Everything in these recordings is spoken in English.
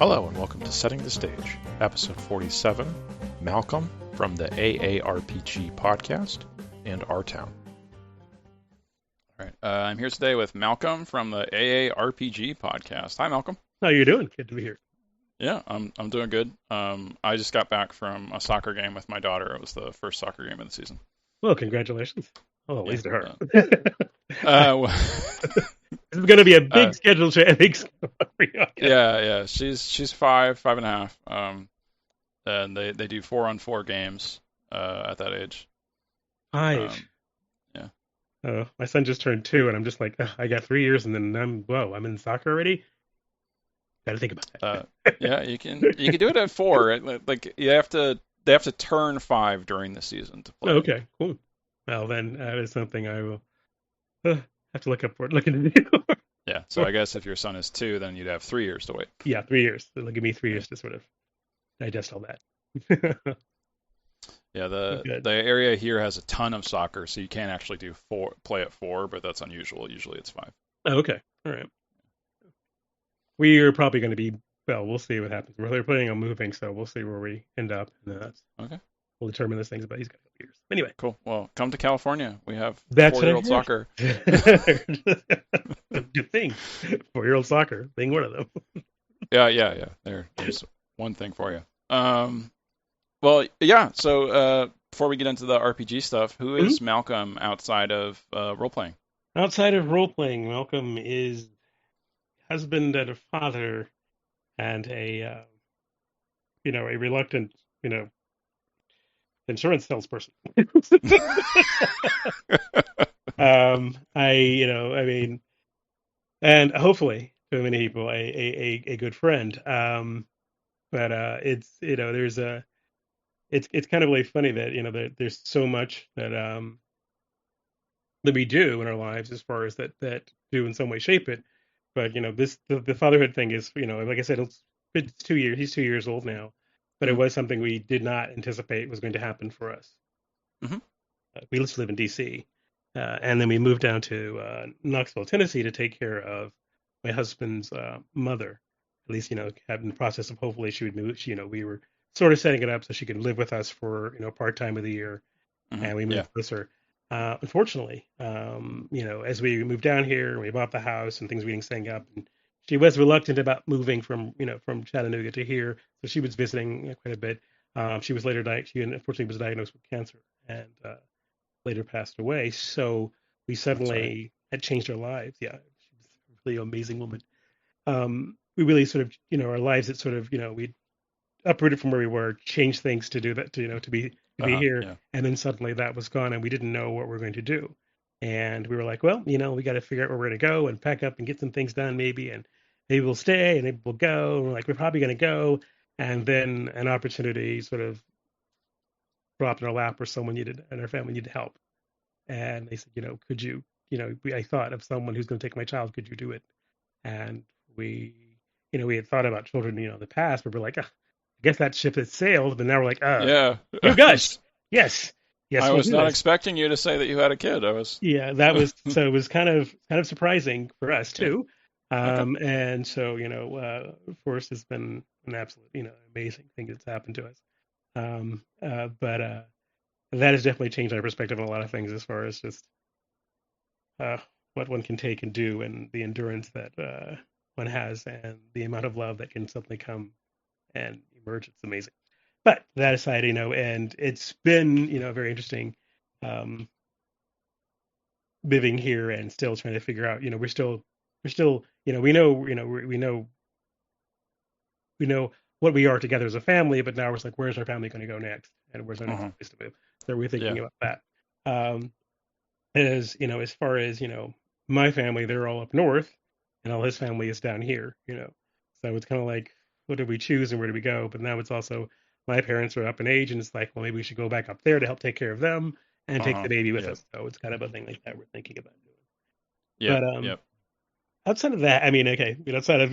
Hello and welcome to Setting the Stage, episode 47, Malcolm from the AARPG podcast and Our Town. All right, I'm here today with Malcolm from the AARPG podcast. Hi, Malcolm. How you doing? Good to be here. Yeah, I'm doing good. I just got back from a soccer game with my daughter. It was the first soccer game of the season. Well, congratulations. Oh, at least to her. It's going to be a big schedule change. Yeah. She's 5.5. And they do 4-on-4 games at that age. 5. Yeah. Oh, my son just turned 2, and I'm just like, I got 3 years, and then I'm in soccer already. Got to think about that. Yeah, you can do it at 4. Like they have to turn 5 during the season to play. Oh, okay, cool. Well, then that is something I will have to look into do. Yeah, so I guess if your son is 2, then you'd have 3 years to wait. Yeah, 3 years. It'll give me 3 years to sort of digest all that. Yeah, the area here has a ton of soccer, so you can't actually play at 4, but that's unusual. Usually it's 5. Oh, okay, all right. We are probably going to be, well, we'll see what happens. We're planning on moving, so we'll see where we end up. And that's okay. We'll determine those things, but he's got a couple years. Anyway. Cool. Well, come to California. We have that's 4-year-old soccer. Good thing. 4-year-old soccer being one of them. Yeah. There's one thing for you. Well, yeah. So before we get into the RPG stuff, who is Malcolm outside of role-playing? Outside of role-playing, Malcolm is husband and a father and a reluctant, insurance salesperson. And hopefully to many people a good friend. But it's it's kind of really funny that there's so much that we do in our lives as far as that do in some way shape it. But the fatherhood thing is, like I said, it's 2 years. He's 2 years old now, but it was something we did not anticipate was going to happen for us. Mm-hmm. We used to live in D.C., and then we moved down to Knoxville, Tennessee, to take care of my husband's mother. At least, in the process of hopefully she would move. We were sort of setting it up so she could live with us for part time of the year, and we moved closer. Unfortunately, as we moved down here, we bought the house and things were getting setting up, and she was reluctant about moving from Chattanooga to here. So she was visiting quite a bit. She was later she unfortunately was diagnosed with cancer and later passed away. So we suddenly had changed our lives. Yeah, she was a really amazing woman. We really sort of, our lives that sort of, we uprooted from where we were, changed things to do that, to be here. Yeah. And then suddenly that was gone and we didn't know what we were going to do. And we were like, well, we got to figure out where we're going to go and pack up and get some things done maybe. And maybe we'll stay and maybe we'll go. And we're like, we're probably going to go. And then an opportunity sort of dropped in our lap where someone and our family needed help. And they said, could you, I thought of someone who's going to take my child. Could you do it? And we had thought about children, in the past, but we're like, I guess that ship has sailed. But now we're like, yeah. Oh gosh, yes. I was not expecting you to say that you had a kid. Yeah, that was so. It was kind of surprising for us too. Okay. And so Forrest has been an absolute amazing thing that's happened to us. But that has definitely changed our perspective on a lot of things as far as just what one can take and do, and the endurance that one has, and the amount of love that can suddenly come and emerge. It's amazing. But that aside, and it's been, very interesting living here and still trying to figure out, we're still, we know what we are together as a family, but now it's like, where's our family going to go next? And where's our next place to move? So we're thinking about that. As far as, my family, they're all up north and all his family is down here, so it's kind of like, what do we choose and where do we go? But now it's also, my parents are up in age, and it's like, well, maybe we should go back up there to help take care of them and take the baby with us. So it's kind of a thing like that we're thinking about doing. But outside of that, outside of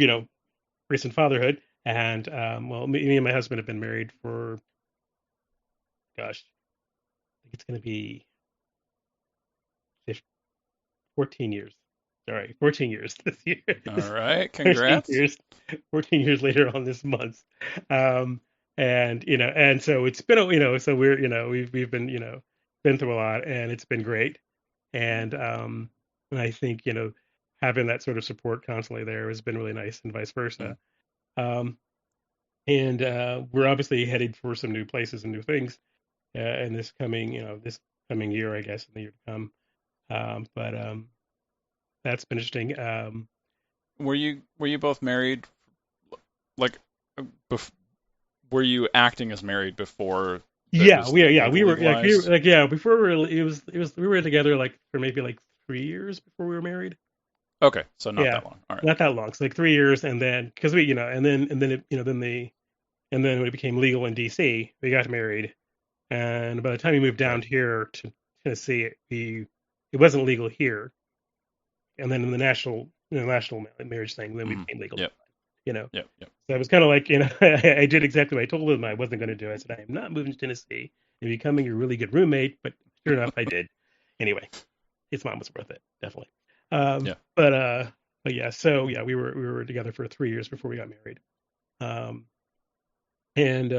recent fatherhood, and me and my husband have been married for, I think it's going to be 14 years. All right, 14 years this year. All right, 14 congrats. years, 14 years later on this month. Um, and and so it's been, so we're, we've been, been through a lot, and it's been great. And I think, having that sort of support constantly there has been really nice, and vice versa. Um, and we're obviously headed for some new places and new things in this coming year, I guess, in the year to come. But that's been interesting. Were you both married? Like, bef- were you acting as married before it Yeah, was like we were legalized? before it was we were together like for maybe like 3 years before we were married. Okay, so not Yeah, that long. All right. not that long. So like 3 years, and then because we and then when it became legal in DC, we got married, and by the time we moved down Right. here to Tennessee, it wasn't legal here, and then in the national marriage thing, then we Hmm. became legal. Yep. You know, Yep. Yep. so it was kind of like I did exactly what I told him I wasn't going to do. I said I am not moving to Tennessee and becoming a really good roommate, but sure enough, I did. Anyway, his mom was worth it, definitely. Yeah. But yeah, so yeah, we were together for 3 years before we got married. Um, and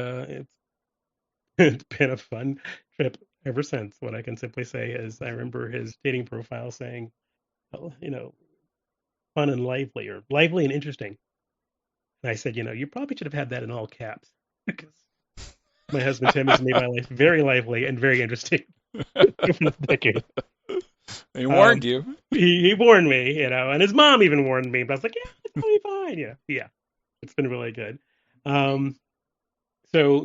it's been a fun trip ever since. What I can simply say is I remember his dating profile saying, well, fun and lively, or lively and interesting. And I said, you probably should have had that in all caps because my husband Tim has made my life very lively and very interesting for this decade. He warned Um, you. he warned me, and his mom even warned me, but I was like, yeah, it's probably fine. Yeah, yeah, it's been really good. Um, so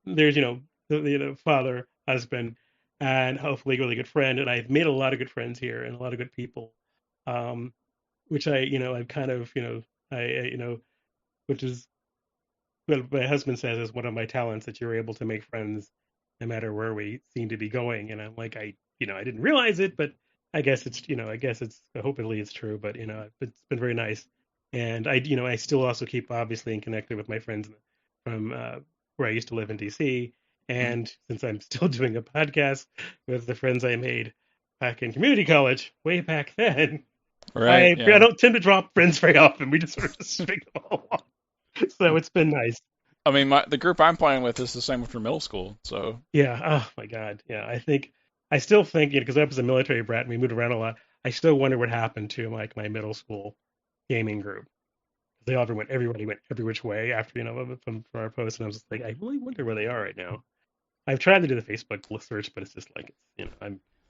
there's the father, husband, and hopefully a really good friend, and I've made a lot of good friends here and a lot of good people, um, which I've kind of which is what my husband says is one of my talents, that you're able to make friends no matter where we seem to be going. And I'm like, I didn't realize it, but I guess it's hopefully it's true. But it's been very nice. And I still also keep obviously connected with my friends from where I used to live in DC. Mhm. And since I'm still doing a podcast with the friends I made back in community college way back then, Right. I Yeah. don't tend to drop friends very often. We just sort of string them along. So it's been nice. I mean, the group I'm playing with is the same from middle school. So. Yeah. Oh my God. Yeah. I still think, because I was a military brat and we moved around a lot. I still wonder what happened to like my middle school gaming group. Everybody went every which way after, from our post. And I was just like, I really wonder where they are right now. I've tried to do the Facebook search, but it's just like,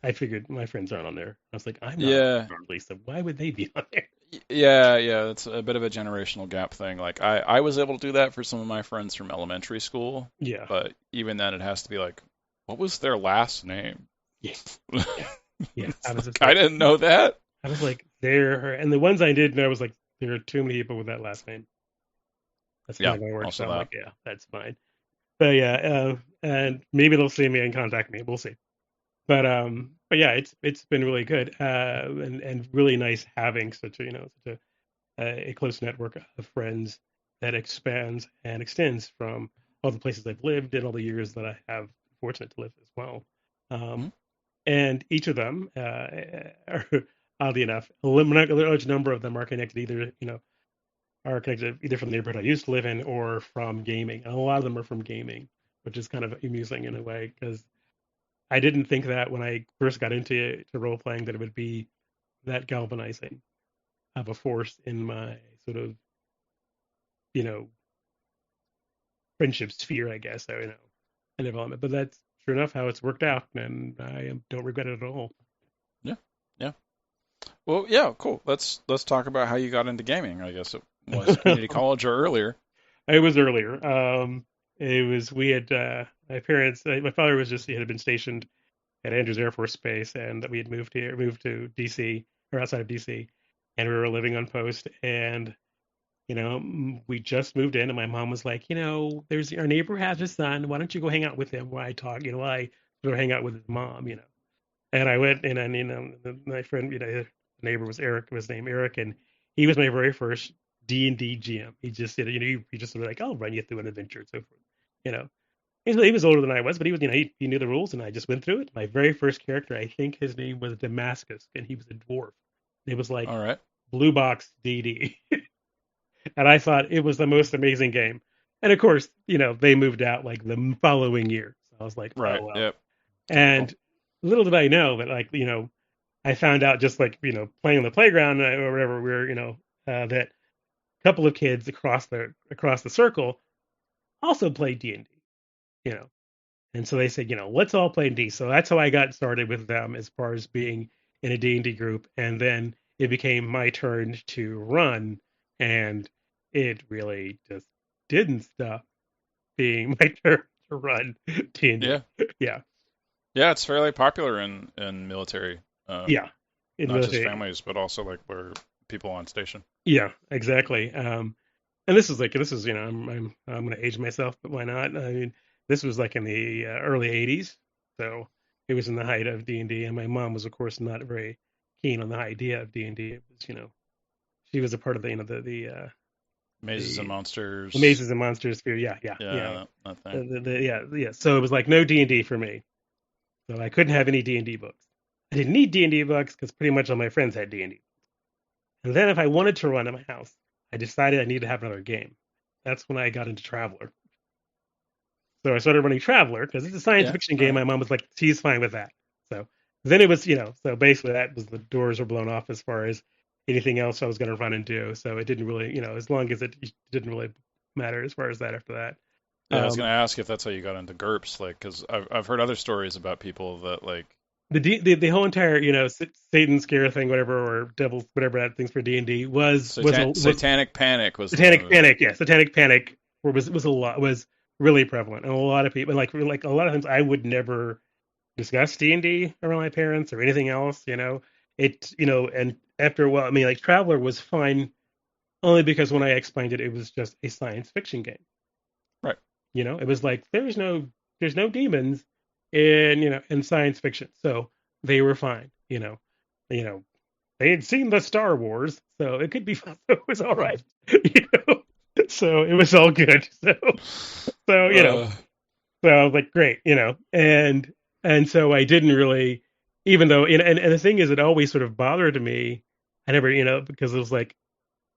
I figured my friends aren't on there. I was like, I'm not on Yeah. there, Lisa. Why would they be on there? Yeah. It's a bit of a generational gap thing. Like I was able to do that for some of my friends from elementary school, Yeah. but even then, it has to be like, what was their last name? Yeah. Yeah. Yeah. I was Like, just I like, didn't know that. there, her. And the ones I did know was like, there are too many people with that last name. That's Yeah. not going to work. So Also I'm that. like, yeah, that's fine. But yeah, and maybe they'll see me and contact me. We'll see. But yeah, it's been really good, and really nice having such a close network of friends that expands and extends from all the places I've lived and all the years that I have fortunate to live as well. Mhm. Um, and each of them, are, oddly enough, a large number of them are connected either from the neighborhood I used to live in or from gaming. And a lot of them are from gaming, which is kind of amusing in a way because I didn't think that when I first got into role playing that it would be that galvanizing of a force in my sort of you know friendship sphere, I guess, or and development. But that's sure enough how it's worked out, and I don't regret it at all. Yeah. Yeah. Well, yeah. Cool. Let's talk about how you got into gaming. I guess it was community college or earlier. It was earlier. It was we had my parents. My father was just he had been stationed at Andrews Air Force Base, and that we had moved to DC or outside of DC, and we were living on post. And we just moved in, and my mom was like, there's our neighbor has a son. Why don't you go hang out with him while I talk? While I sort of hang out with his mom. And I went, and then my friend, the neighbor was Eric, was named Eric, and he was my very first D&D GM. He just did, he just sort of like, I'll run you through an adventure and so forth. You know, he was older than I was, but he was, he knew the rules, and I just went through it. My very first character, I think his name was Damascus, and he was a dwarf. It was like All right. Blue Box DD. And I thought it was the most amazing game. And of course, they moved out like the following year. So I was like, oh Right. well. Yep. Typical. And little did I know that, like, I found out just like, playing on the playground or whatever, that a couple of kids across the circle also played D&D, you know. And so they said, let's all play D. So that's how I got started with them as far as being in a D&D group. And then it became my turn to run, and it really just didn't stop being my turn to run D&D. Yeah. Yeah. Yeah. It's fairly popular in military. Yeah. It Not was just families, but also like where people on station. yeah, exactly. And this is I'm going to age myself, but why not? I mean, this was like in the early '80s, so it was in the height of D&D, and my mom was, of course, not very keen on the idea of D&D. It was, she was a part of the Mazes and the Monsters. Mazes and Monsters sphere. Yeah, yeah, Yeah, that thing. yeah. So it was like no D&D for me. So I couldn't have any D&D books. I didn't need D&D books because pretty much all my friends had D&D. And then if I wanted to run at my house, I decided I needed to have another game. That's when I got into Traveler. So I started running Traveler because it's a science Yeah. fiction All game. right. My mom was like, she's fine with that. So then it was, so basically that was the doors were blown off as far as anything else I was going to run and do. So it didn't really, as long as it didn't really matter as far as that after that. Yeah, I was gonna ask if that's how you got into GURPS, like, because I've heard other stories about people that like. The whole entire Satan scare thing, whatever, or devil whatever that thing's for D&D was Satanic Panic was the name Satanic of it. Panic. Yeah, Satanic Panic was a lot was really prevalent, and a lot of people like a lot of times I would never discuss D&D around my parents or anything else. And after a while, I mean, like Traveler was fine only because when I explained it, it was just a science fiction game. Right. It was like there's no demons in science fiction, so they were fine. You know they had seen the Star Wars, so it could be fun. So it was all right. So it was all good. So Uh, so I was like, great, and so I didn't really, even though, and the thing is, it always sort of bothered me. I never, because it was like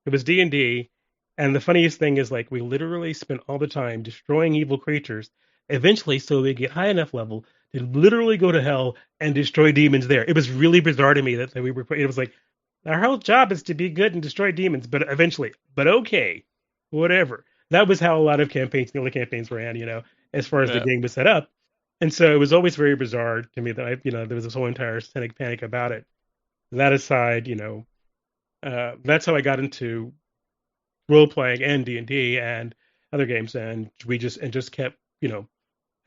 it was D&D, and the funniest thing is like we literally spent all the time destroying evil creatures. Eventually, so they get high enough level to literally go to hell and destroy demons there. It was really bizarre to me that we were. It was like our whole job is to be good and destroy demons, but eventually, but okay, whatever. That was how a lot of campaigns, the early campaigns ran, as far as the yeah. game was set up. And so it was always very bizarre to me that there was this whole entire satanic panic about it. That aside, that's how I got into role playing and D&D and other games, and we just kept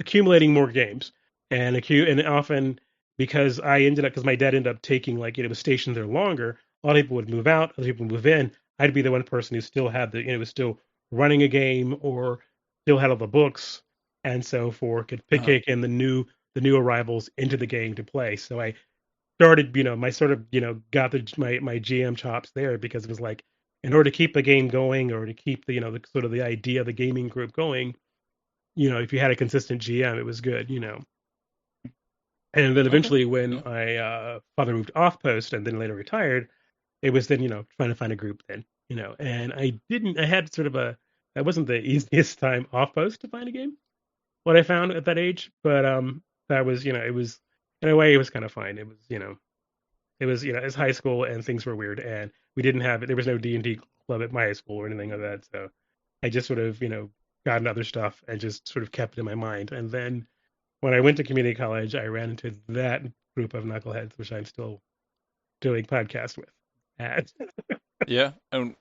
accumulating more games, and often because my dad ended up taking, like, was stationed there longer. A lot of people would move out, other people would move in. I'd be the one person who still had was still running a game or still had all the books, and so could pick Uh-huh. in the new arrivals into the game to play. So I started, my sort of, got my GM chops there, because it was like, in order to keep the game going, or to keep the sort of the idea of the gaming group going, if you had a consistent GM, it was good. And then Okay. eventually, when Yeah. my father moved off post and then later retired, it was then, trying to find a group then, and I had sort of that wasn't the easiest time off post to find a game, what I found at that age, but that was, it was, in a way, it was kind of fine. It's high school and things were weird, and we didn't have it. There was no D&D club at my high school or anything like that. So I just sort of, got into other stuff and just sort of kept it in my mind. And then when I went to community college, I ran into that group of knuckleheads, which I'm still doing podcasts with. And Yeah. And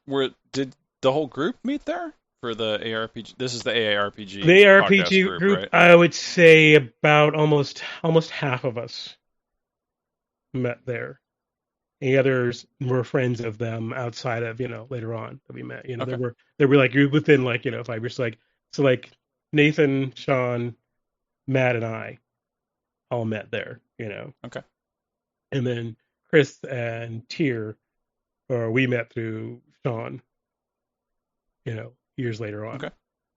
did the whole group meet there for the ARPG? This is the AARPG the podcast RPG group, group, right? I would say about almost half of us met there. The others were friends of them outside of, later on that we met. Okay. There were like within, like, 5 years. Like Nathan, Sean, Matt, and I all met there. Okay. And then Chris and Tier, or we met through Sean, years later on. Okay.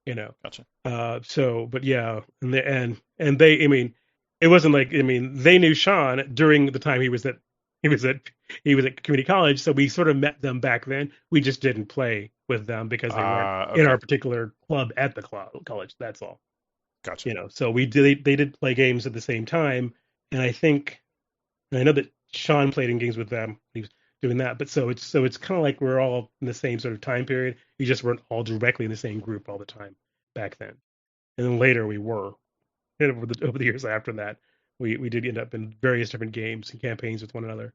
You know. Gotcha. But yeah, and they, I mean, it wasn't like, I mean, they knew Sean during the time he was at he was at community college, so we sort of met them back then. We just didn't play with them because they weren't in Okay. our particular club at the college. That's all. Gotcha. So they did play games at the same time, and I know that Sean played in games with them. He was doing that, but so it's kind of like we're all in the same sort of time period. We just weren't all directly in the same group all the time back then, and then later we were. And over the years after that, we did end up in various different games and campaigns with one another,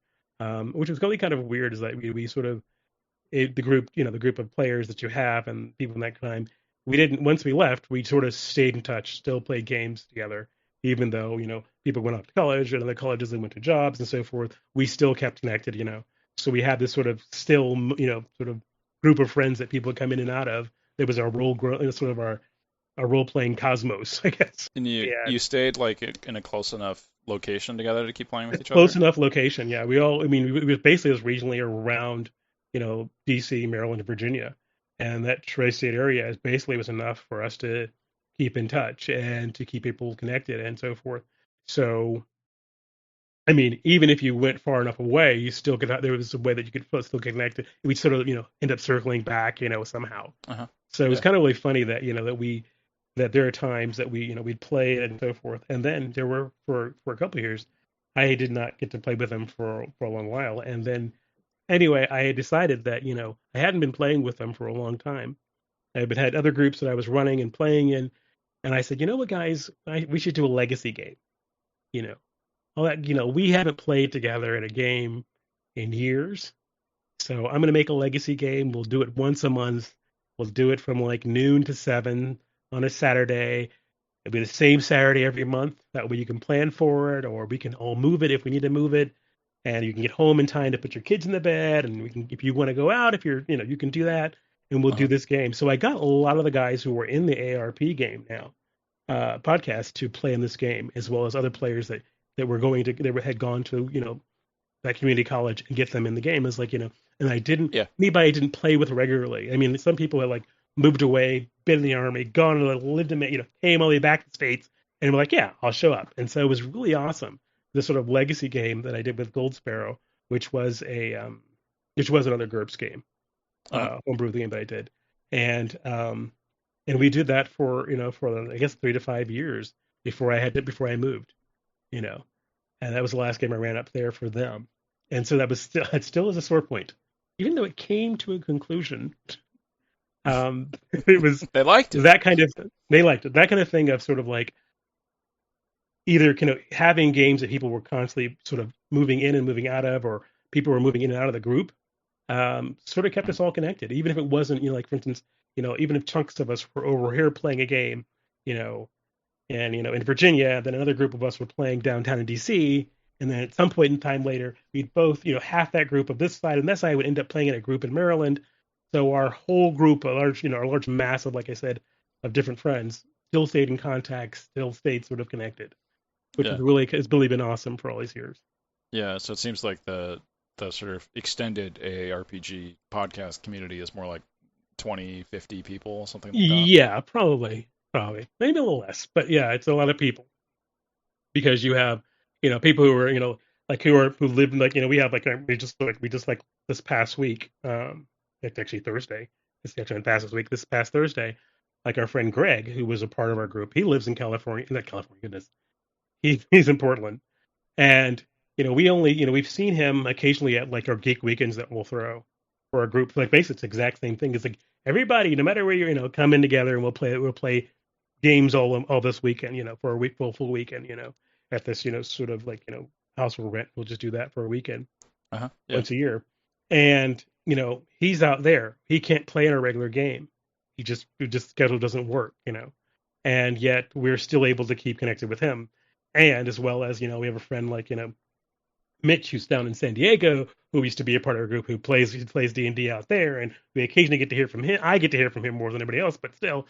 which was really kind of weird. Is that we sort of the group, the group of players that you have and people in that time, we didn't, once we left, we sort of stayed in touch, still played games together, even though, people went off to college and other colleges and went to jobs and so forth. We still kept connected. So we had this sort of still, sort of group of friends that people would come in and out of. It was our sort of our role playing cosmos, I guess. And you stayed like in a close enough location together to keep playing with each other? Close enough location, yeah. We all, I mean, we basically was regionally around, DC, Maryland, and Virginia, and that tri-state area is basically was enough for us to keep in touch and to keep people connected and so forth. So, I mean, even if you went far enough away, you still could. There was a way that you could still get connected. We sort of, end up circling back, somehow. Uh-huh. So it was kind of really funny that that there are times that we'd play and so forth, and then there were for a couple of years, I did not get to play with them for a long while, and then anyway, I had decided that I hadn't been playing with them for a long time. I had other groups that I was running and playing in, and I said, you know what, guys, we should do a legacy game. You know, all that we haven't played together in a game in years, so I'm gonna make a legacy game. We'll do it once a month. We'll do it from like noon to 7 on a Saturday. It'll be the same Saturday every month. That way you can plan for it, or we can all move it if we need to move it. And you can get home in time to put your kids in the bed. And we can, if you want to go out, if you're, you can do that. And we'll do this game. So I got a lot of the guys who were in the AARP game now, podcast to play in this game, as well as other players that were had gone to, that community college and get them in the game. It's like, and anybody I didn't play with regularly. I mean, some people had like moved away, been in the army, gone and lived in, came all the way back to the States, and were like, yeah, I'll show up. And so it was really awesome. This sort of legacy game that I did with Gold Sparrow, which was another GURPS game, homebrew game that I did, and we did that for I guess 3 to 5 years before I moved, and that was the last game I ran up there for them, and so it still is a sore point, even though it came to a conclusion. It was they liked it. They liked it. That kind of thing of sort of like either having games that people were constantly sort of moving in and moving out of, or people were moving in and out of the group, sort of kept us all connected. Even if it wasn't, like for instance, even if chunks of us were over here playing a game, and in Virginia, then another group of us were playing downtown in DC, and then at some point in time later, we'd both, half that group of this side and that side would end up playing in a group in Maryland. So our whole group, a large mass of, like I said, of different friends, still stayed in contact, still stayed sort of connected, which has really been awesome for all these years. Yeah, so it seems like the sort of extended AARPG podcast community is more like 20, 50 people, something like that. Yeah, probably, maybe a little less, but yeah, it's a lot of people because you have, people who are, like who live in, like, we have like we just this past week. It's actually Thursday. It's actually past this week. This past Thursday, like our friend Greg, who was a part of our group, he lives in California. Not California, goodness. He's in Portland, and we've seen him occasionally at like our geek weekends that we'll throw for our group. Like basically, it's the exact same thing. It's like everybody, no matter where you're, come in together and we'll play games all this weekend. For a full weekend. At this sort of like house we'll rent. We'll just do that for a weekend once a year, and he's out there. He can't play in a regular game. He just schedule doesn't work, and yet we're still able to keep connected with him. And as well as, we have a friend like, Mitch, who's down in San Diego, who used to be a part of our group, who plays D&D out there. And we occasionally get to hear from him. I get to hear from him more than anybody else, but still,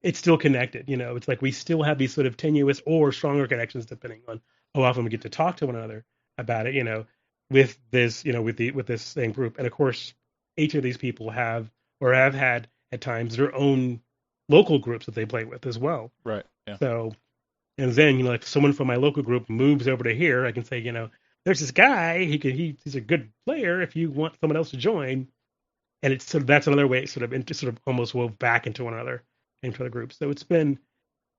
it's still connected. It's like we still have these sort of tenuous or stronger connections depending on how often we get to talk to one another about it, with this, with this same group. And of course, each of these people have had at times their own local groups that they play with as well. Right. Yeah. So, and then, if someone from my local group moves over to here, I can say, there's this guy. He's a good player if you want someone else to join. And it's sort of, that's another way it sort of almost wove back into one another, into the group. So it's kind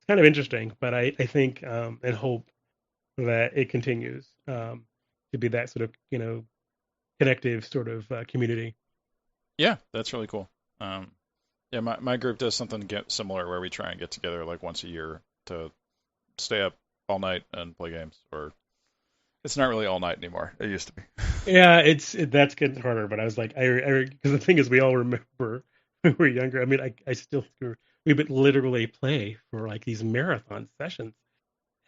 of interesting, but I think and hope that it continues to be that sort of connective sort of community. Yeah, that's really cool. Yeah, my group does something similar where we try and get together like once a year to stay up all night and play games. Or it's not really all night anymore. It used to be. Yeah, that's getting harder. But I was like, because the thing is, we all remember when we were younger. I mean, I still we would literally play for like these marathon sessions,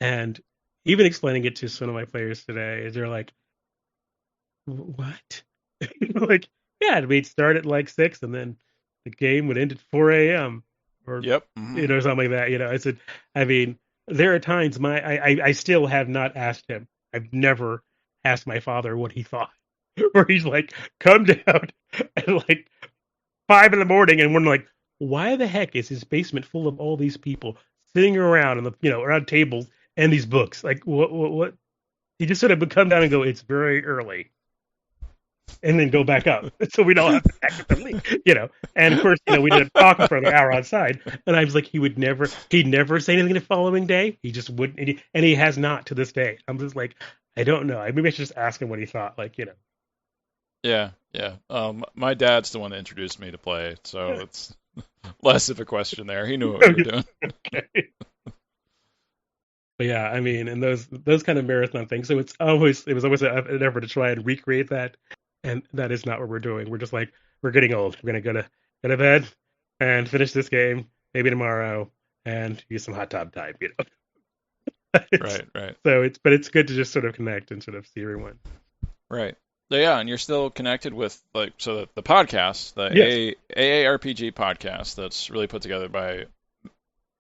and even explaining it to some of my players today, they're like, "What?" Like, yeah, we'd start at like 6, and then the game would end at 4 a.m. or Yep. Mm-hmm. something like that. I said, I mean, there are times I still have not asked him. I've never asked my father what he thought. Where he's like, come down at like 5 in the morning, and we're like, why the heck is his basement full of all these people sitting around around tables and these books? Like, what? He just sort of would come down and go, it's very early, and then go back up, so we don't have to actively, And of course, we did talk for an hour outside, and I was like, he'd never say anything the following day. He just wouldn't, and he has not to this day. I'm just like, I don't know. Maybe I should just ask him what he thought. Yeah, yeah. My dad's the one that introduced me to play, so it's less of a question there. He knew what we were doing. Okay. But yeah, I mean, and those kind of marathon things. So it was always an effort to try and recreate that, and that is not what we're doing. We're just like, we're getting old. We're gonna go to bed and finish this game maybe tomorrow and use some hot tub time. Right. So it's good to just sort of connect and sort of see everyone. Right. Yeah, and you're still connected with the podcast, the Yes. AARPG podcast that's really put together by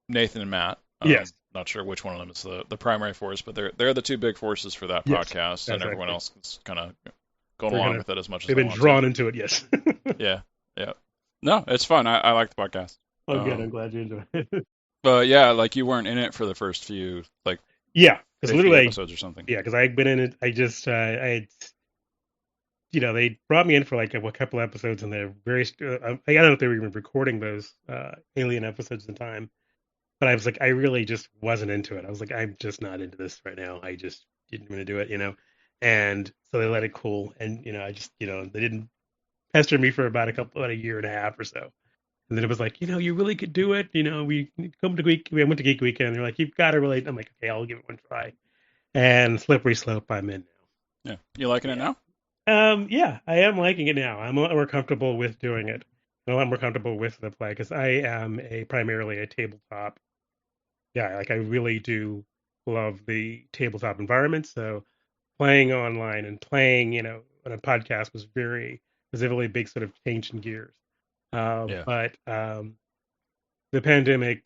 Nathan and Matt. Yes. Not sure which one of them is the primary force, but they're the two big forces for that Yes, podcast, and everyone else is kind of going They're along gonna- with it as much as They've they been want drawn to. into it. Yes. Yeah. No, it's fun. I like the podcast. Oh, good. I'm glad you enjoy it. But yeah, like you weren't in it for the first few Yeah, because 50 literally, episodes or something. yeah, because I've been in it. I just they brought me in for like a couple episodes, and they're very. I don't know if they were even recording those Alien episodes in time, but I was like, I really just wasn't into it. I was like, I'm just not into this right now. I just didn't want to do it, And so they let it cool, and I just they didn't pester me for about a year and a half or so. And then it was like, you really could do it. We come to we went to Geek Weekend. And they're like, you've got to really. I'm like, okay, I'll give it one try. And slippery slope, I'm in Yeah, you liking it now? now. Yeah, I am liking it now. I'm a lot more comfortable with doing it. I'm a lot more comfortable with the play because I am primarily a tabletop guy. Like I really do love the tabletop environment. So playing online and playing, on a podcast was a really big sort of change in gears. Yeah. But the pandemic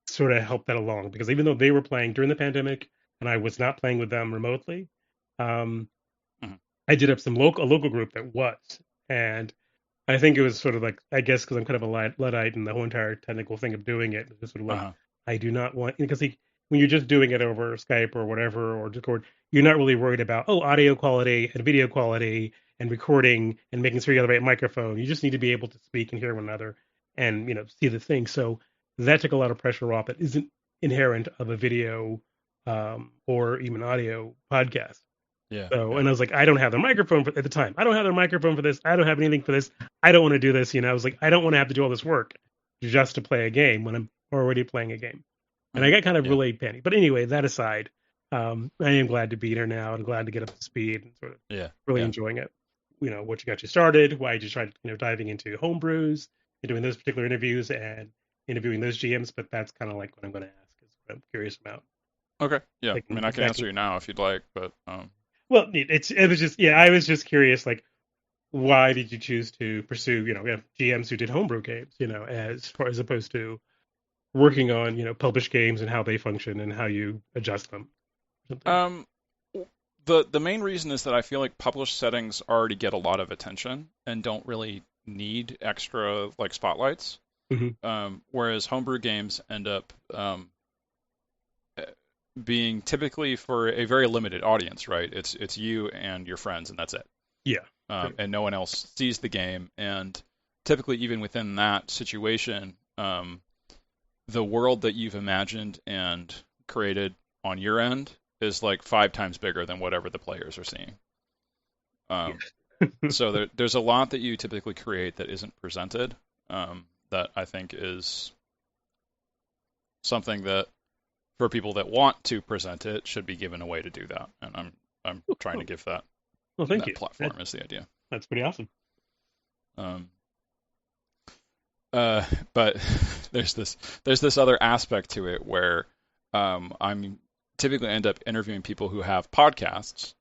sort of helped that along because even though they were playing during the pandemic and I was not playing with them remotely, um, Mhm. I did have a local group that was, and I think it was sort of like, I guess because I'm kind of a Luddite and the whole entire technical thing of doing it, just sort of like, Uh-huh. I do not want, because when you're just doing it over Skype or whatever, or Discord, you're not really worried about, audio quality and video quality and recording and making sure you have the right microphone. You just need to be able to speak and hear one another and, see the thing. So that took a lot of pressure off that isn't inherent of a video or even audio podcast. Yeah. So, Yeah. and I was like, I don't have the microphone at the time. I don't have the microphone for this. I don't have anything for this. I don't want to do this. I was like, I don't want to have to do all this work just to play a game when I'm already playing a game. And I got kind of Yeah. really panicked. But anyway, that aside, I am glad to be here now and glad to get up to speed and sort of really enjoying it. What got you started, why you started, diving into homebrews and doing those particular interviews and interviewing those GMs. But that's kind of like what I'm going to ask is what I'm curious about. Okay. Yeah. Like, I mean, I can answer you now if you'd like, but Well, it was just, I was just curious, like, why did you choose to pursue, we have GMs who did homebrew games, as opposed to working on, published games and how they function and how you adjust them. The main reason is that I feel like published settings already get a lot of attention and don't really need extra spotlights. Mm-hmm. Whereas homebrew games end up being typically for a very limited audience, right? It's you and your friends, and that's it. Yeah. And no one else sees the game. And typically, even within that situation, the world that you've imagined and created on your end is like 5 times bigger than whatever the players are seeing. So there's a lot that you typically create that isn't presented, that I think is something that for people that want to present it should be given a way to do that. And I'm trying to give that. Well, thank that you. platform is the idea. That's pretty awesome. But there's this other aspect to it where I'm typically end up interviewing people who have podcasts,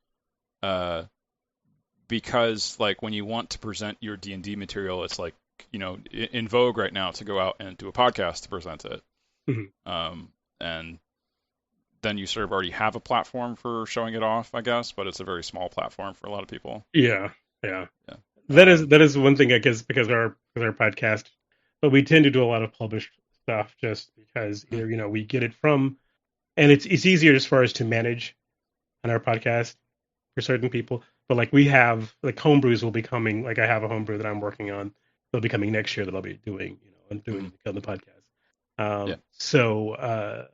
because like when you want to present your D&D material, it's like, you know, in vogue right now to go out and do a podcast to present it. Mm-hmm. And then you sort of already have a platform for showing it off, I guess, but it's a very small platform for a lot of people. Yeah. That is one thing, I guess, because our podcast, but we tend to do a lot of published stuff just because either, you know, we get it from, and it's easier as far as to manage on our podcast for certain people. But like we have, like homebrews will be coming, like I have a homebrew that I'm working on. They'll be coming next year that I'll be doing, you know, and doing on the podcast. So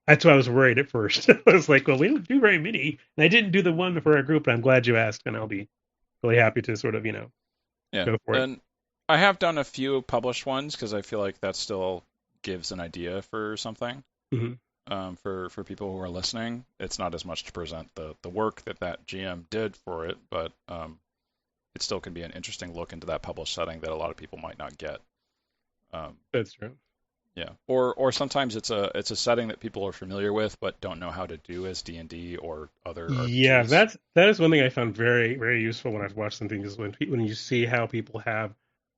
that's why I was worried at first. I was like, well, we don't do very many. And I didn't do the one for our group, but I'm glad you asked, and I'll be really happy to sort of, you know, go for it. And I have done a few published ones because I feel like that still gives an idea for something. Mm-hmm. For people who are listening. It's not as much to present the work that GM did for it, but it still can be an interesting look into that published setting that a lot of people might not get. That's true. Yeah, or sometimes it's a setting that people are familiar with but don't know how to do as D&D or other RPGs. Yeah, that is one thing I found very, very useful when I've watched something, is when you see how people have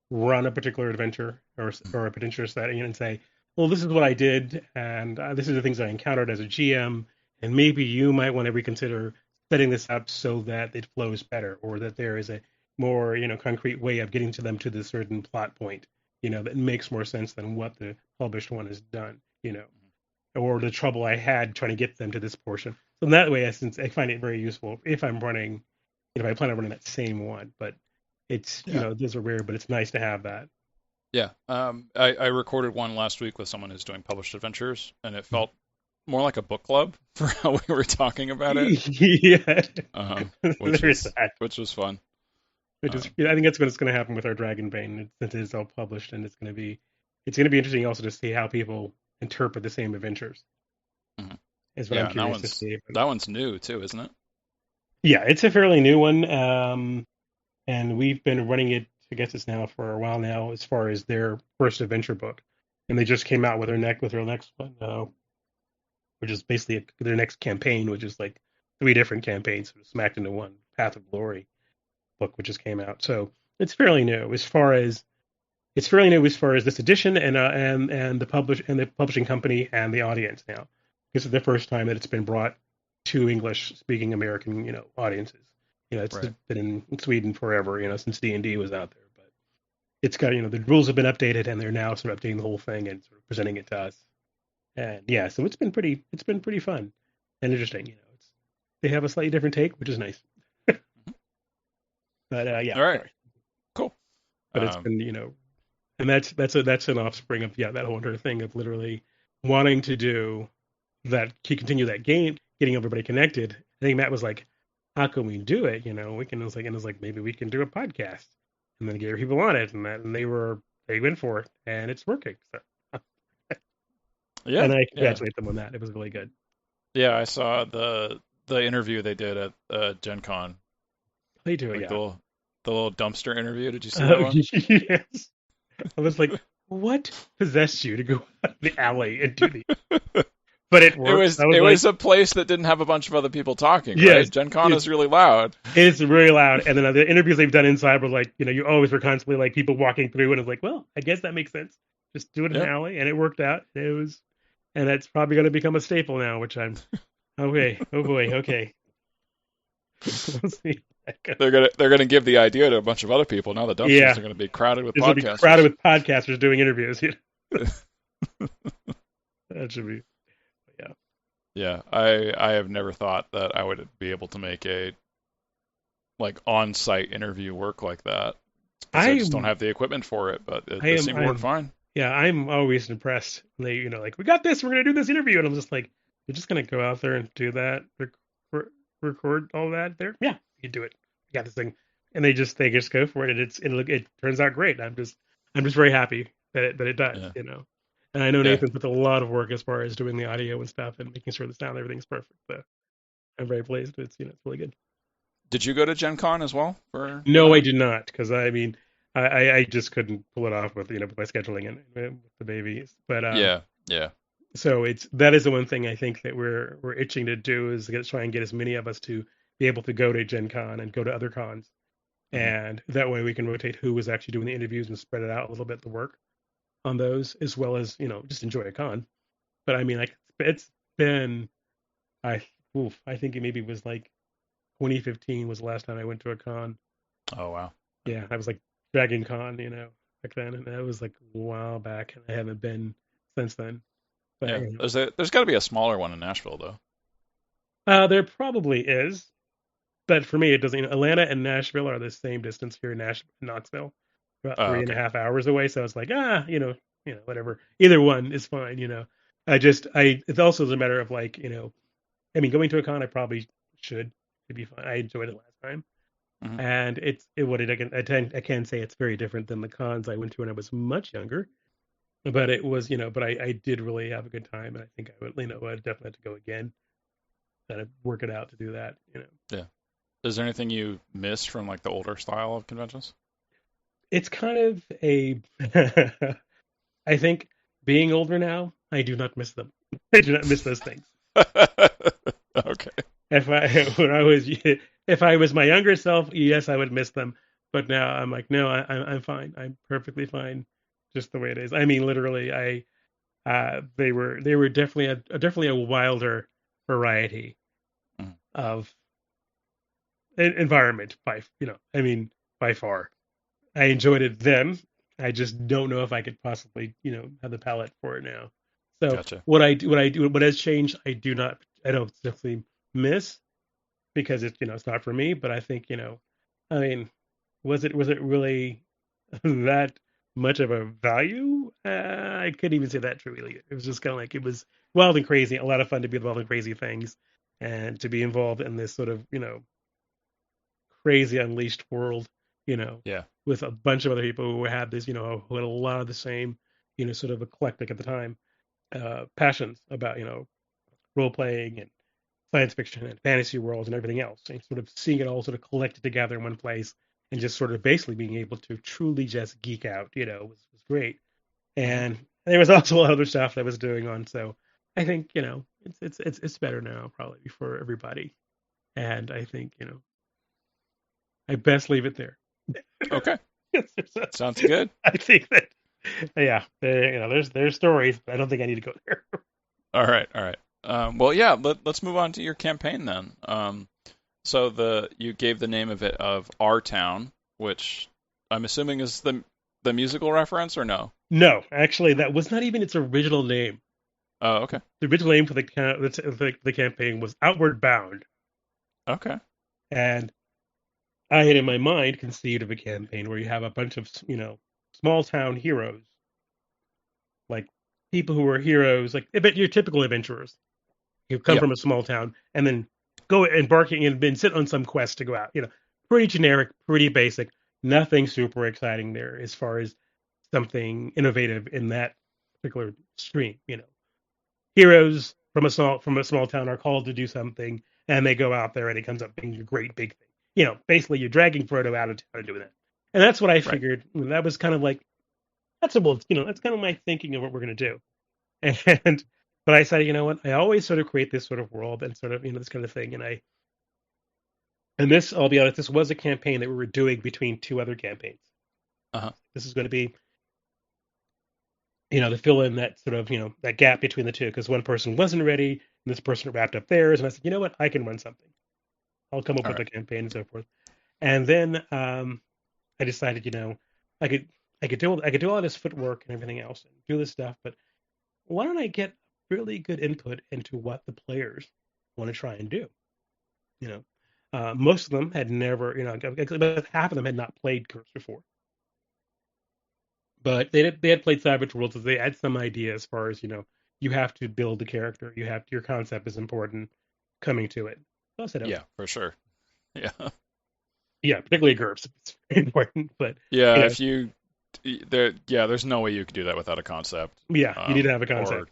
run a particular adventure or a particular setting and say, well, this is what I did, and this is the things I encountered as a GM, and maybe you might want to reconsider setting this up so that it flows better, or that there is a more, you know, concrete way of getting to them to this certain plot point, you know, that makes more sense than what the published one has done, you know, or the trouble I had trying to get them to this portion. So in that way, I find it very useful if I'm running, you know, if I plan on running that same one. But it's, you know, those are rare, but it's nice to have that. Yeah. I recorded one last week with someone who's doing published adventures, and it felt more like a book club for how we were talking about it. Yeah. Which was fun. I think that's what's going to happen with our Dragonbane, since it's all published, and it's going to be interesting also to see how people interpret the same adventures. Mm-hmm. Is what I'm curious to see. That one's new too, isn't it? Yeah, it's a fairly new one, and we've been running it, I guess it's now for a while now, as far as their first adventure book, and they just came out with their next one, which is basically their next campaign, which is like 3 different campaigns sort of smacked into one, Path of Glory book, which just came out. So it's fairly new as far as this edition and the publishing company and the audience now. This is the first time that it's been brought to English-speaking American, you know, audiences. You know, it's been in Sweden forever, you know, since D&D was out there. But it's got, you know, the rules have been updated, and they're now sort of updating the whole thing and sort of presenting it to us. And yeah, so it's been pretty fun and interesting. You know, they have a slightly different take, which is nice. But yeah. All right. Cool. But it's been, you know, and that's an offspring of that whole entire thing of literally wanting to do that, continue that game, getting everybody connected. I think Matt was like, how can we do it? You know, it was like maybe we can do a podcast and then get people on it, and they went for it, and it's working. So yeah, and I congratulate them on that. It was really good. Yeah, I saw the interview they did at Gen Con. They do, like the little dumpster interview. Did you see that one? Yes. I was like, what possessed you to go out in the alley and do these? But it worked. It was a place that didn't have a bunch of other people talking. Yes, right? Gen Con is really loud. It's really loud. And then the interviews they've done inside were like, you know, you always were constantly like people walking through, and it's like, well, I guess that makes sense. Just do it in an alley, and it worked out. And that's probably going to become a staple now, which I'm okay. Oh boy, okay. We'll see. They're gonna give the idea to a bunch of other people. Now the dumpsters are going to be crowded with podcasters. Crowded with podcasters doing interviews. That should be, yeah. Yeah, I have never thought that I would be able to make a like on-site interview work like that because I just don't I'm have the equipment for it, but I it am seemed to work I'm fine. yeah, I'm always impressed. They, like, we got this, we're gonna do this interview, and I'm just like, you're just gonna go out there and do that, record all that there? Yeah, you do it. You got this thing, and they just go for it, and it turns out great. I'm just very happy that it does, Yeah, And I know yeah. Nathan puts a lot of work as far as doing the audio and stuff and making sure the sound and everything's perfect. So I'm very pleased. It's really good. Did you go to Gen Con as well for No, I that? did not, because I mean, I just couldn't pull it off with my scheduling and with the babies. But Yeah, yeah. so that is the one thing I think that we're itching to do is try and get as many of us to be able to go to Gen Con and go to other cons, Hmm. and that way we can rotate who was actually doing the interviews and spread it out a little bit, the work on those, as well as just enjoy a con. But I mean, like, it's been I I think it maybe was like 2015 was the last time I went to a con. Oh wow. Yeah, I was like Dragon Con, back then, and that was like a while back, and I haven't been since then. But Yeah, there's got to be a smaller one in Nashville though. there probably is, but for me, it doesn't. Atlanta and Nashville are the same distance here in Knoxville, about Oh, three and a okay. half hours away. So it's like, whatever. Either one is fine. It's also a matter of like, I mean, going to a con, I probably should. It'd be fun. I enjoyed it last time, Hmm. and it's it, what it, I can say it's very different than the cons I went to when I was much younger. But it was, but I did really have a good time, and I think I would, I'd definitely have to go again. Kind of work it out to do that. Yeah. Is there anything you miss from like the older style of conventions? It's kind of a, I think being older now, I do not miss them. I do not miss those things. Okay. If I when I was if I was my younger self, yes, I would miss them. But now I'm like, no, I'm fine. I'm perfectly fine, just the way it is. I mean, literally, they were definitely a wilder variety Mhm. of environment I mean, by far. I enjoyed it then. I just don't know if I could possibly, have the palate for it now. So Gotcha. what has changed, I don't definitely miss because it's not for me. But I think, I mean, was it really that much of a value? I couldn't even say that truly. It was just kind of like it was wild and crazy, a lot of fun to be involved in crazy things and to be involved in this sort of, crazy unleashed world, you know, Yeah. with a bunch of other people who had this, who had a lot of the same, sort of eclectic at the time, passions about, role playing and science fiction and fantasy worlds and everything else, and sort of seeing it all sort of collected together in one place and just sort of basically being able to truly just geek out, was great. Hmm. And there was also a lot of other stuff that I was doing on, so I think it's better now probably for everybody, and I think I best leave it there. Okay. Sounds good. I think that, yeah, there's stories, but I don't think I need to go there. All right. All right. Well, yeah. Let's move on to your campaign then. So you gave the name of it of Our Town, which I'm assuming is the musical reference or no? No, actually, that was not even its original name. Oh, okay. The original name for the campaign was Outward Bound, Okay. and I had in my mind conceived of a campaign where you have a bunch of small town heroes, like people who are heroes, like your typical adventurers who come Yep. from a small town and then go embarking and been sent on some quest to go out. Pretty generic, pretty basic, nothing super exciting there as far as something innovative in that particular stream. Heroes from a small town are called to do something, and they go out there, and it comes up being a great big thing. Basically, you're dragging Frodo out of town and doing that, and that's what I Right. figured. That was kind of like that's kind of my thinking of what we're gonna do. And but I said, you know what? I always sort of create this sort of world and sort of this kind of thing, and this, I'll be honest, this was a campaign that we were doing between two other campaigns. Uh-huh. This is going to be to fill in that sort of that gap between the two because one person wasn't ready and this person wrapped up theirs, and I said, you know what? I can run something. I'll come up All with right. a campaign and so forth. And then I decided, I could I could do all this footwork and everything else and do this stuff, but why don't I get really good input into what the players want to try and do. Most of them had never, about half of them had not played GURPS before, but they had played Savage Worlds, so they had some idea as far as you have to build the character, your concept is important coming to it. So I said, okay. Yeah, for sure. Yeah. Yeah, particularly GURPS, it's very important, but Yeah, if you there's no way you could do that without a concept. Yeah, you need to have a concept.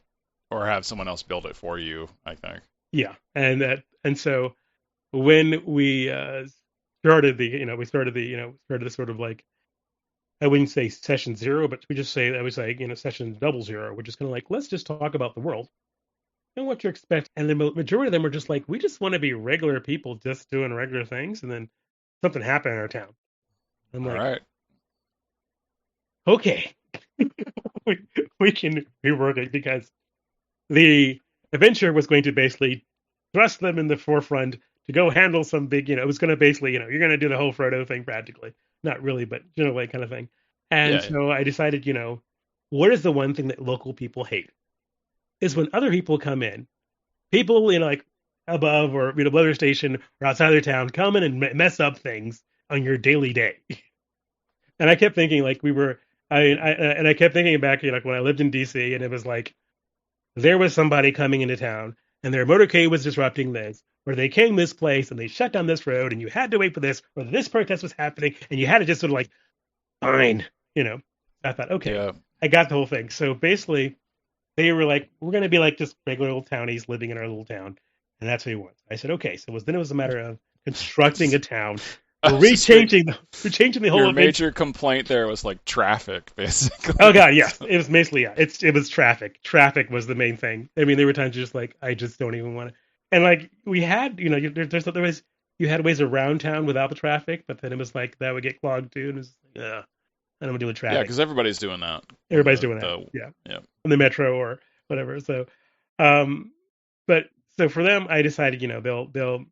Or have someone else build it for you, I think. Yeah, and so when we started the sort of like, I wouldn't say session zero, but we just say that was like session 00, which is kind of like, let's just talk about the world and what you expect. And the majority of them were just like, we just want to be regular people, just doing regular things, and then something happened in our town. I'm All like, right. okay, we can rework it, because the adventure was going to basically thrust them in the forefront to go handle some big, it was going to basically, you're going to do the whole Frodo thing practically. Not really, but generally kind of thing. And so I decided, what is the one thing that local people hate? Is when other people come in, people, like above or, weather station or outside their town, come in and mess up things on your daily day. And I kept thinking, like, I kept thinking back, like when I lived in DC, and it was like, there was somebody coming into town and their motorcade was disrupting this, or they came this place and they shut down this road and you had to wait for this, or this protest was happening and you had to just sort of like, fine, I thought, okay, I got the whole thing. So basically they were like, we're going to be like just regular old townies living in our little town. And that's what he wants. I said, okay. So then it was a matter of constructing a town, changing the whole. Your major complaint there was like traffic, basically. Oh god, yeah, it was basically it was traffic. Traffic was the main thing. I mean, there were times just like I just don't even want to. And like we had, there was you had ways around town without the traffic, but then it was like that would get clogged too, and it was like, I don't want to deal with traffic. Yeah, because everybody's doing that. Everybody's doing that. Yeah, in the metro or whatever. So, but so for them, I decided, they'll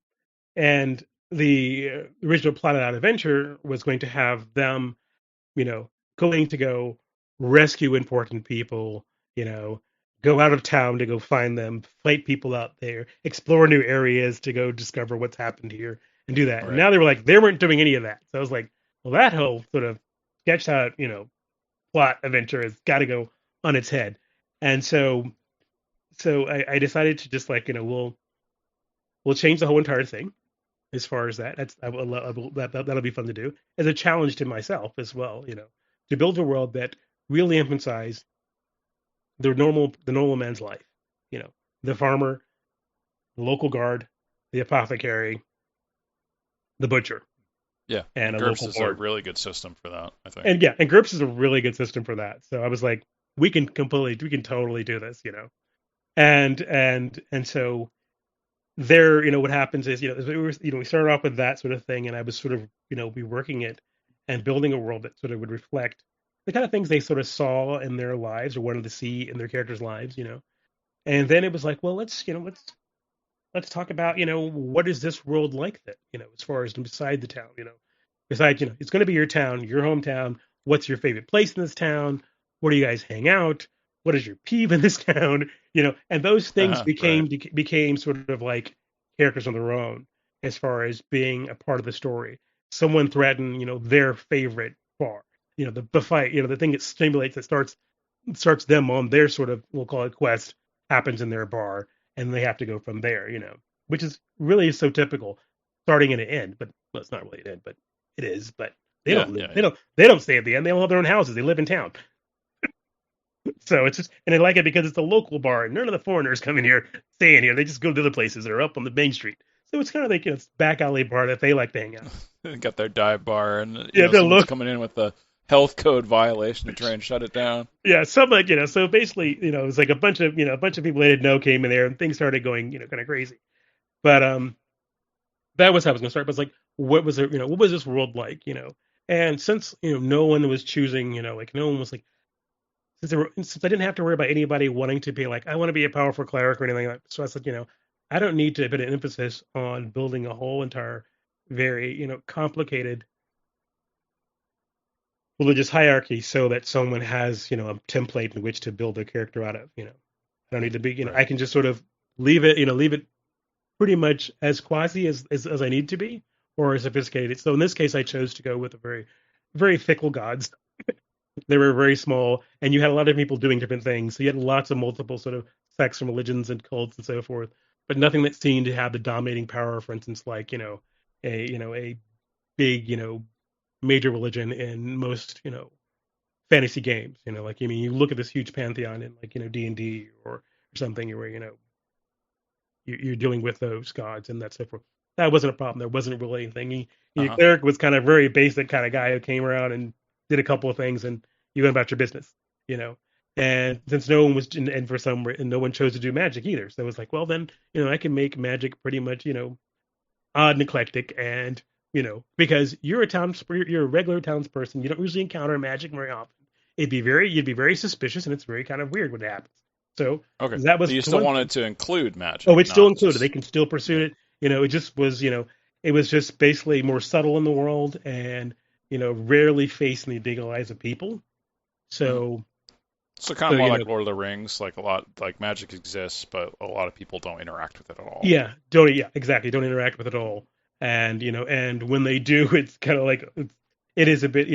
and the original plotted out adventure was going to have them, going to go rescue important people, go out of town to go find them, fight people out there, explore new areas to go discover what's happened here and do that. Right. And now they were like, they weren't doing any of that. So I was like, well, that whole sort of sketched out, plot adventure has got to go on its head. And so I decided to just like, we'll change the whole entire thing. As far as that, that'll be fun to do as a challenge to myself as well. To build a world that really emphasizes the normal man's life. The farmer, the local guard, the apothecary, the butcher. Yeah, and a GURPS local is board. A really good system for that, I think. And GURPS is a really good system for that. So I was like, we can totally do this. And so. There, what happens is, we started off with that sort of thing, and I was sort of, be working it and building a world that sort of would reflect the kind of things they sort of saw in their lives or wanted to see in their characters' lives, And then it was like, well, let's talk about, what is this world like that, as far as beside the town, besides, it's going to be your town, your hometown. What's your favorite place in this town? Where do you guys hang out? What is your peeve in this town? And those things became sort of like characters on their own as far as being a part of the story. Someone threatened, their favorite bar, the fight, the thing that stimulates, that starts them on their sort of, we'll call it quest, happens in their bar, and they have to go from there, which is really so typical, starting and an end, but well, it's not really an end, but it is, but they don't stay at the end. They all have their own houses. They live in town. So it's just, and I like it because it's a local bar, and none of the foreigners come in here, stay in here. They just go to other places that are up on the main street. So it's kind of like it's back alley bar that they like to hang out. They got their dive bar, and someone's coming in with the health code violation to try and shut it down. Yeah, something like so basically, it was like a bunch of people they didn't know came in there, and things started going kind of crazy. But that was how I was going to start. But it's like, what was it? What was this world like? And since no one was choosing, like no one was like. Since I didn't have to worry about anybody wanting to be like, I want to be a powerful cleric or anything like that. So I said, I don't need to put an emphasis on building a whole entire, very, complicated religious hierarchy so that someone has, a template in which to build their character out of, I don't need to be, Right. I can just sort of leave it pretty much as quasi as I need to be, or as sophisticated. So in this case, I chose to go with a very, very fickle gods. They were very small, and you had a lot of people doing different things. So you had lots of multiple sort of sects and religions and cults and so forth, but nothing that seemed to have the dominating power. For instance, like a big major religion in most fantasy games. Like you look at this huge pantheon in like D&D or something where you're dealing with those gods and that so forth. That wasn't a problem. There wasn't really anything. Your cleric was kind of very basic kind of guy who came around and did a couple of things, and you went about your business, you know. And since no one was, and for some, and no one chose to do magic either, so it was like, well, then I can make magic pretty much odd and eclectic, and because you're a regular townsperson, you don't usually encounter magic very often. You'd be very suspicious, and it's very kind of weird when it happens. So Okay. that was So you still wanted to include magic. Oh, it's still not included. just- They can still pursue it. It just was, it was just basically more subtle in the world and, rarely facing the big eyes of people. So, So kind of more you like know- Lord of the Rings, like a lot, like magic exists, but a lot of people don't interact with it at all. yeah, exactly. Don't interact with it at all. And, and when they do, it's kind of like, it is a bit,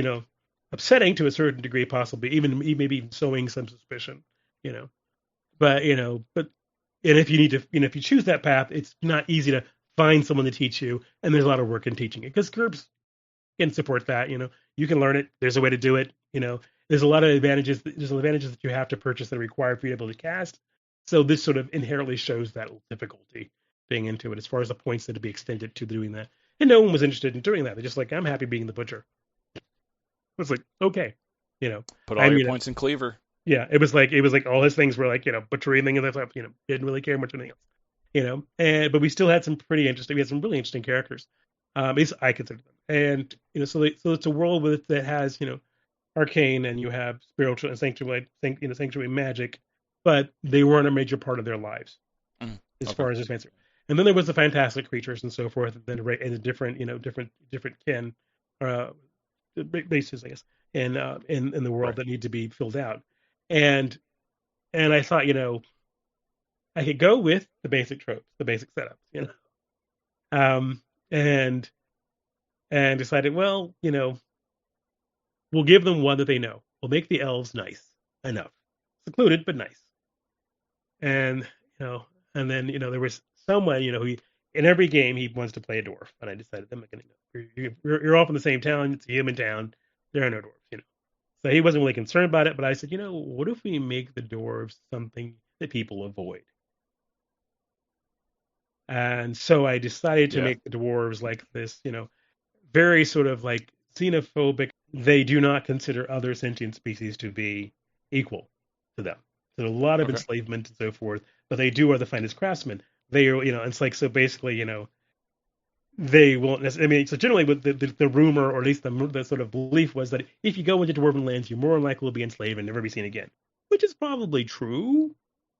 upsetting to a certain degree, possibly, even maybe even sowing some suspicion, you know. But, and if you need to, if you choose that path, it's not easy to find someone to teach you, and there's a lot of work in teaching it because GURPS can support that. You can learn it. There's a way to do it. There's a lot of advantages. There's advantages that you have to purchase that are required for you to be able to cast. So this sort of inherently shows that difficulty being into it as far as the points that to be extended to doing that. And no one was interested in doing that. They're just like, I'm happy being the butcher. It's like, okay, Put all your points in Cleaver. yeah, it was like all his things were like, butchering thing and that stuff, didn't really care much anything else. But we still had some pretty interesting, we had some really interesting characters. At least I consider them. And, so it's a world that has, arcane, and you have spiritual and sanctuary magic, but they weren't a major part of their lives as far as this fancy. And then there was the fantastic creatures and so forth, and then and the different, different kin, bases, I guess, in the world that need to be filled out. And I thought, I could go with the basic tropes, the basic setups, and decided, well, we'll give them one that they know. We'll make the elves nice enough, secluded but nice. And and then there was someone who in every game he wants to play a dwarf, and I decided I'm not going to. You're all from the same town. It's a human town. There are no dwarves, So he wasn't really concerned about it, but I said, what if we make the dwarves something that people avoid? And so I decided to make the dwarves like this, very sort of like xenophobic. They do not consider other sentient species to be equal to them. So a lot of enslavement and so forth, but they are the finest craftsmen. They are, it's like, so basically, they won't necessarily, I mean, so generally with the rumor, or at least the sort of belief was that if you go into dwarven lands, you're more likely to be enslaved and never be seen again, which is probably true.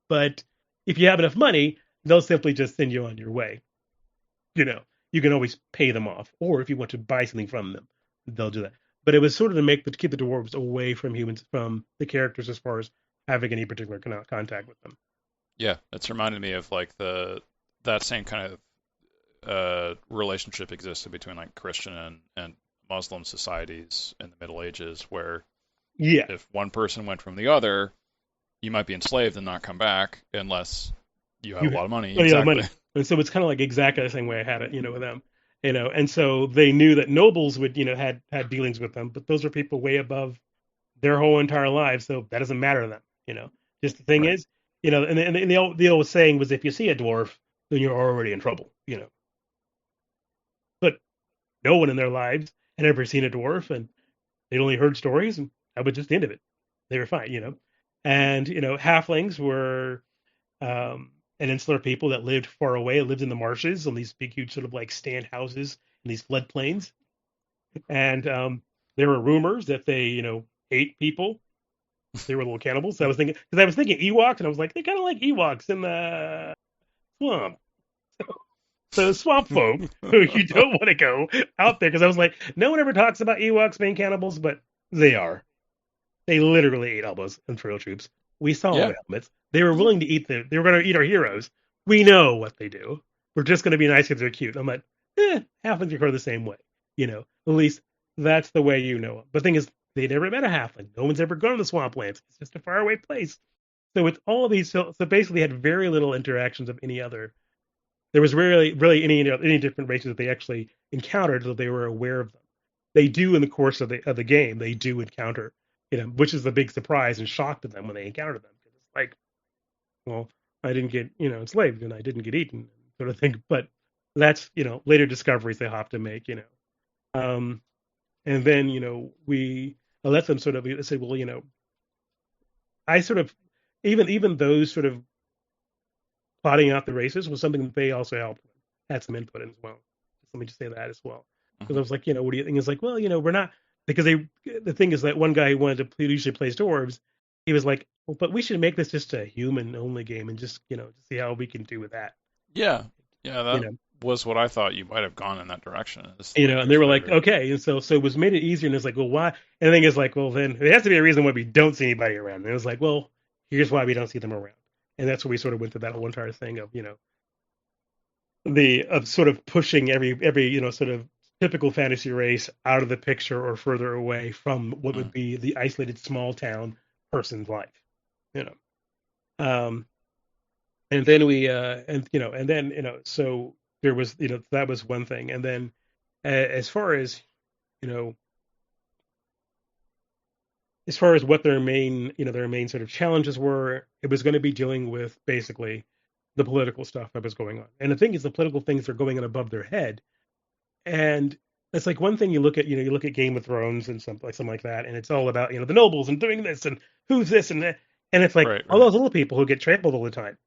But if you have enough money, they'll simply just send you on your way. You can always pay them off, or if you want to buy something from them, they'll do that. But it was sort of to keep the dwarves away from humans, from the characters, as far as having any particular contact with them. Yeah, it's reminded me of like that same kind of relationship existed between like Christian and Muslim societies in the Middle Ages, where if one person went from the other, you might be enslaved and not come back unless you have a lot of money. Exactly. Money. And so it's kind of like exactly the same way I had it, with them, and so they knew that nobles would, had dealings with them, but those are people way above their whole entire lives, so that doesn't matter to them, Just the thing is, and the old saying was, if you see a dwarf, then you're already in trouble, But no one in their lives had ever seen a dwarf, and they'd only heard stories, and that was just the end of it. They were fine, And halflings were an insular people that lived far away, lived in the marshes on these big, huge sort of like stand houses in these floodplains. And there were rumors that they, ate people. They were little cannibals. So I was thinking Ewoks, and I was like, they're kind of like Ewoks in the swamp. So swamp folk who you don't want to go out there, because I was like, no one ever talks about Ewoks being cannibals, but they are. They literally ate all those Imperial troops. We saw Yeah. the helmets. They were willing to eat they were going to eat our heroes. We know what they do. We're just going to be nice because they're cute. I'm like, halflings are the same way. At least that's the way you know them. But the thing is, they never met a halfling. No one's ever gone to the swamplands. It's just a faraway place. So with all these, so basically had very little interactions of any other. There was really any different races that they actually encountered, so they were aware of them. They do in the course of the game. They do encounter, which is a big surprise and shock to them when they encounter them. It's like, well, I didn't get enslaved and I didn't get eaten, sort of thing. But that's later discoveries they have to make. And then I let them sort of say, well, I sort of even those sort of plotting out the races was something that they also helped with, had some input in as well. Let me just say that as well, because I was like, what do you think? It's like, well, we're not, because the thing is that one guy who wanted to usually plays dwarves, he was like, well, but we should make this just a human only game and just see how we can do with that. Yeah, that was what I thought. You might have gone in that direction. And they were like, okay, and so it was made it easier, and it's like, well, why? And the thing is like, well, then there has to be a reason why we don't see anybody around. And it was like, well, here's why we don't see them around. And that's where we sort of went to that whole entire thing of, of sort of pushing every sort of typical fantasy race out of the picture or further away from what would be the isolated small town person's life, and then we so there was that was one thing, and then as far as what their main sort of challenges were, it was going to be dealing with basically the political stuff that was going on. And the thing is, the political things are going on above their head. And it's like one thing you look at Game of Thrones and something like that, and it's all about, the nobles and doing this and who's this and that. And it's like all those little people who get trampled all the time,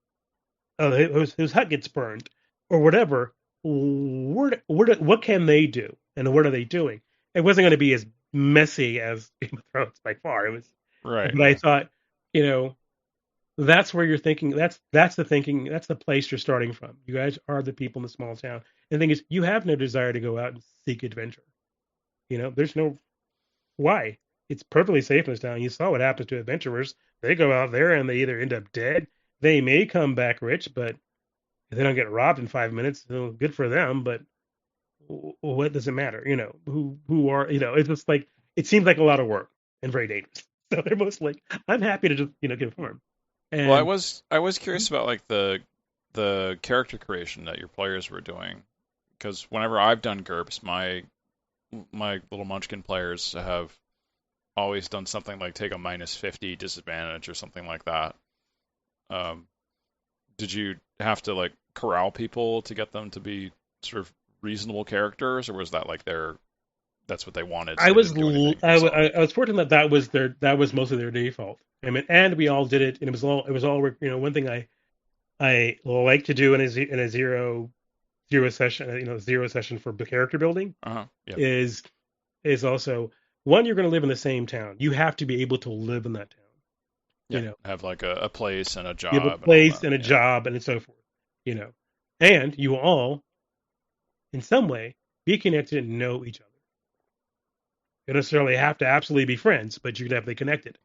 whose hut gets burned or whatever. What can they do? And what are they doing? It wasn't going to be as messy as Game of Thrones by far. It was right. But I thought, that's where you're thinking. That's the thinking. That's the place you're starting from. You guys are the people in the small town. And the thing is, you have no desire to go out and seek adventure. There's no why. It's perfectly safe in this town. You saw what happens to adventurers. They go out there and they either end up dead. They may come back rich, but if they don't get robbed in 5 minutes, good for them. But what does it matter? Who are, it's just like, it seems like a lot of work and very dangerous. So they're most like, I'm happy to just, conform. And, well, I was curious about like the character creation that your players were doing, because whenever I've done GURPS, my little Munchkin players have always done something like take a -50 disadvantage or something like that. Did you have to like corral people to get them to be sort of reasonable characters, or was that like that's what they wanted? So I was fortunate that was mostly their default. I mean, and we all did it, and it was all one thing I like to do in a zero session for character building is also, one, you're going to live in the same town. You have to be able to live in that town. Have like a place and a job. You have a place and a job and so forth. And you all, in some way, be connected and know each other. You don't necessarily have to absolutely be friends, but you could have to be connected.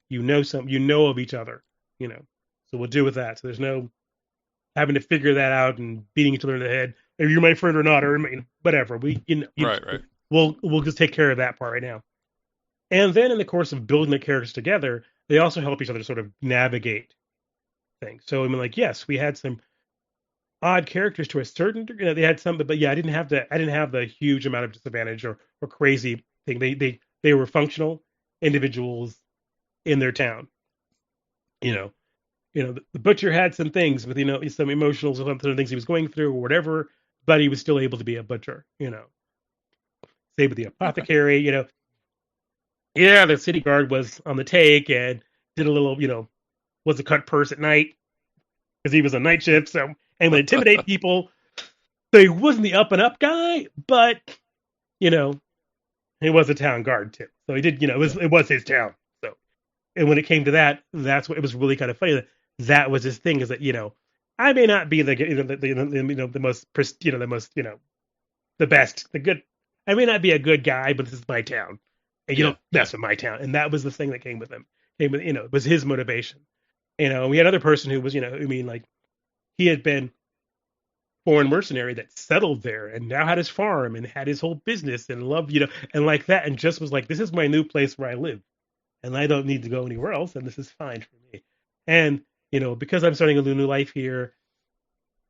You know of each other. So we'll deal with that. So there's no having to figure that out and beating each other in the head. Are you my friend or not? Or whatever. Right. We'll just take care of that part right now. And then in the course of building the characters together, they also help each other to sort of navigate things. So I mean, like, yes, we had some odd characters to a certain degree. They had some, but yeah, I didn't have the huge amount of disadvantage or crazy thing. They were functional individuals in their town. The butcher had some things with some emotional some things he was going through or whatever, but he was still able to be a butcher. Same with the apothecary. Yeah, the city guard was on the take and did a little, was a cut purse at night because he was on night shift, so and would intimidate people. So he wasn't the up and up guy, but he was a town guard too. So he did, it was his town. So, and when it came to that, that's what it was really kind of funny that was his thing, is that I may not be the most the best, the good. I may not be a good guy, but this is my town. And you don't mess with my town. And that was the thing that came with him. It was his motivation. We had another person who was, I mean, like he had been foreign mercenary that settled there and now had his farm and had his whole business and loved, and like that, and just was like, this is my new place where I live, and I don't need to go anywhere else, and this is fine for me. And because I'm starting a new life here,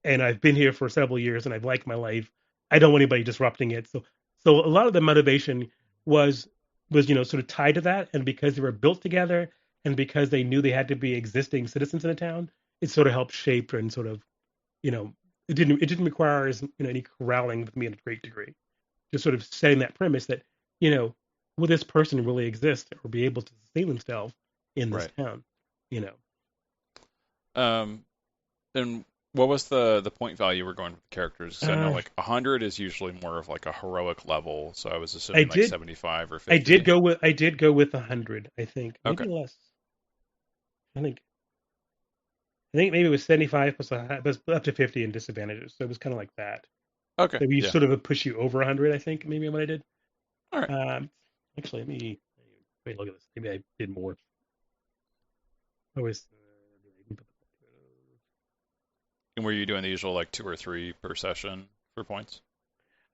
and I've been here for several years, and I've liked my life, I don't want anybody disrupting it. So a lot of the motivation was sort of tied to that, and because they were built together, and because they knew they had to be existing citizens in a town, it sort of helped shape and sort of you know it didn't require any corralling with me in a great degree. Just sort of setting that premise that you know will this person really exist or be able to sustain themselves in this Right. town? You know. And what was the point value we're going with the characters? Because I know Uh, like 100 is usually more of like a heroic level, so I was I assuming like did 75 or I did 50. go with 100. I think maybe Okay. less. I think maybe it was 75 plus plus up to 50 in disadvantages. So it was kind of like that. Okay. So we Yeah. sort of push you over 100. I think maybe what I did. All right. Um, Actually, let me wait. Look at this. Maybe I did more. I was. And were you doing the usual like 2 or 3 per session for points?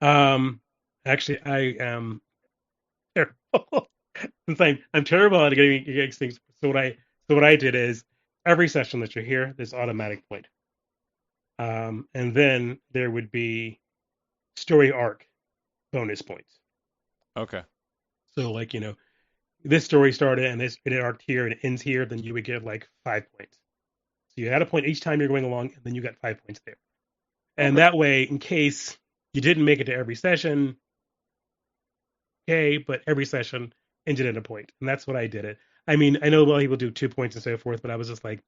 Um, Actually, I am terrible. I'm terrible at getting things. So what I did is every session that you're here, there's automatic point. And then there would be story arc bonus points. Okay. So like this story started and it arced here and it ends here, then you would get like 5 points. So you had a point each time you're going along, and then you got 5 points there. And Okay. that way, in case you didn't make it to every session, okay, but every session ended in a point, and that's what I did it. I mean, I know a lot of people do 2 points and so forth, but I was just like,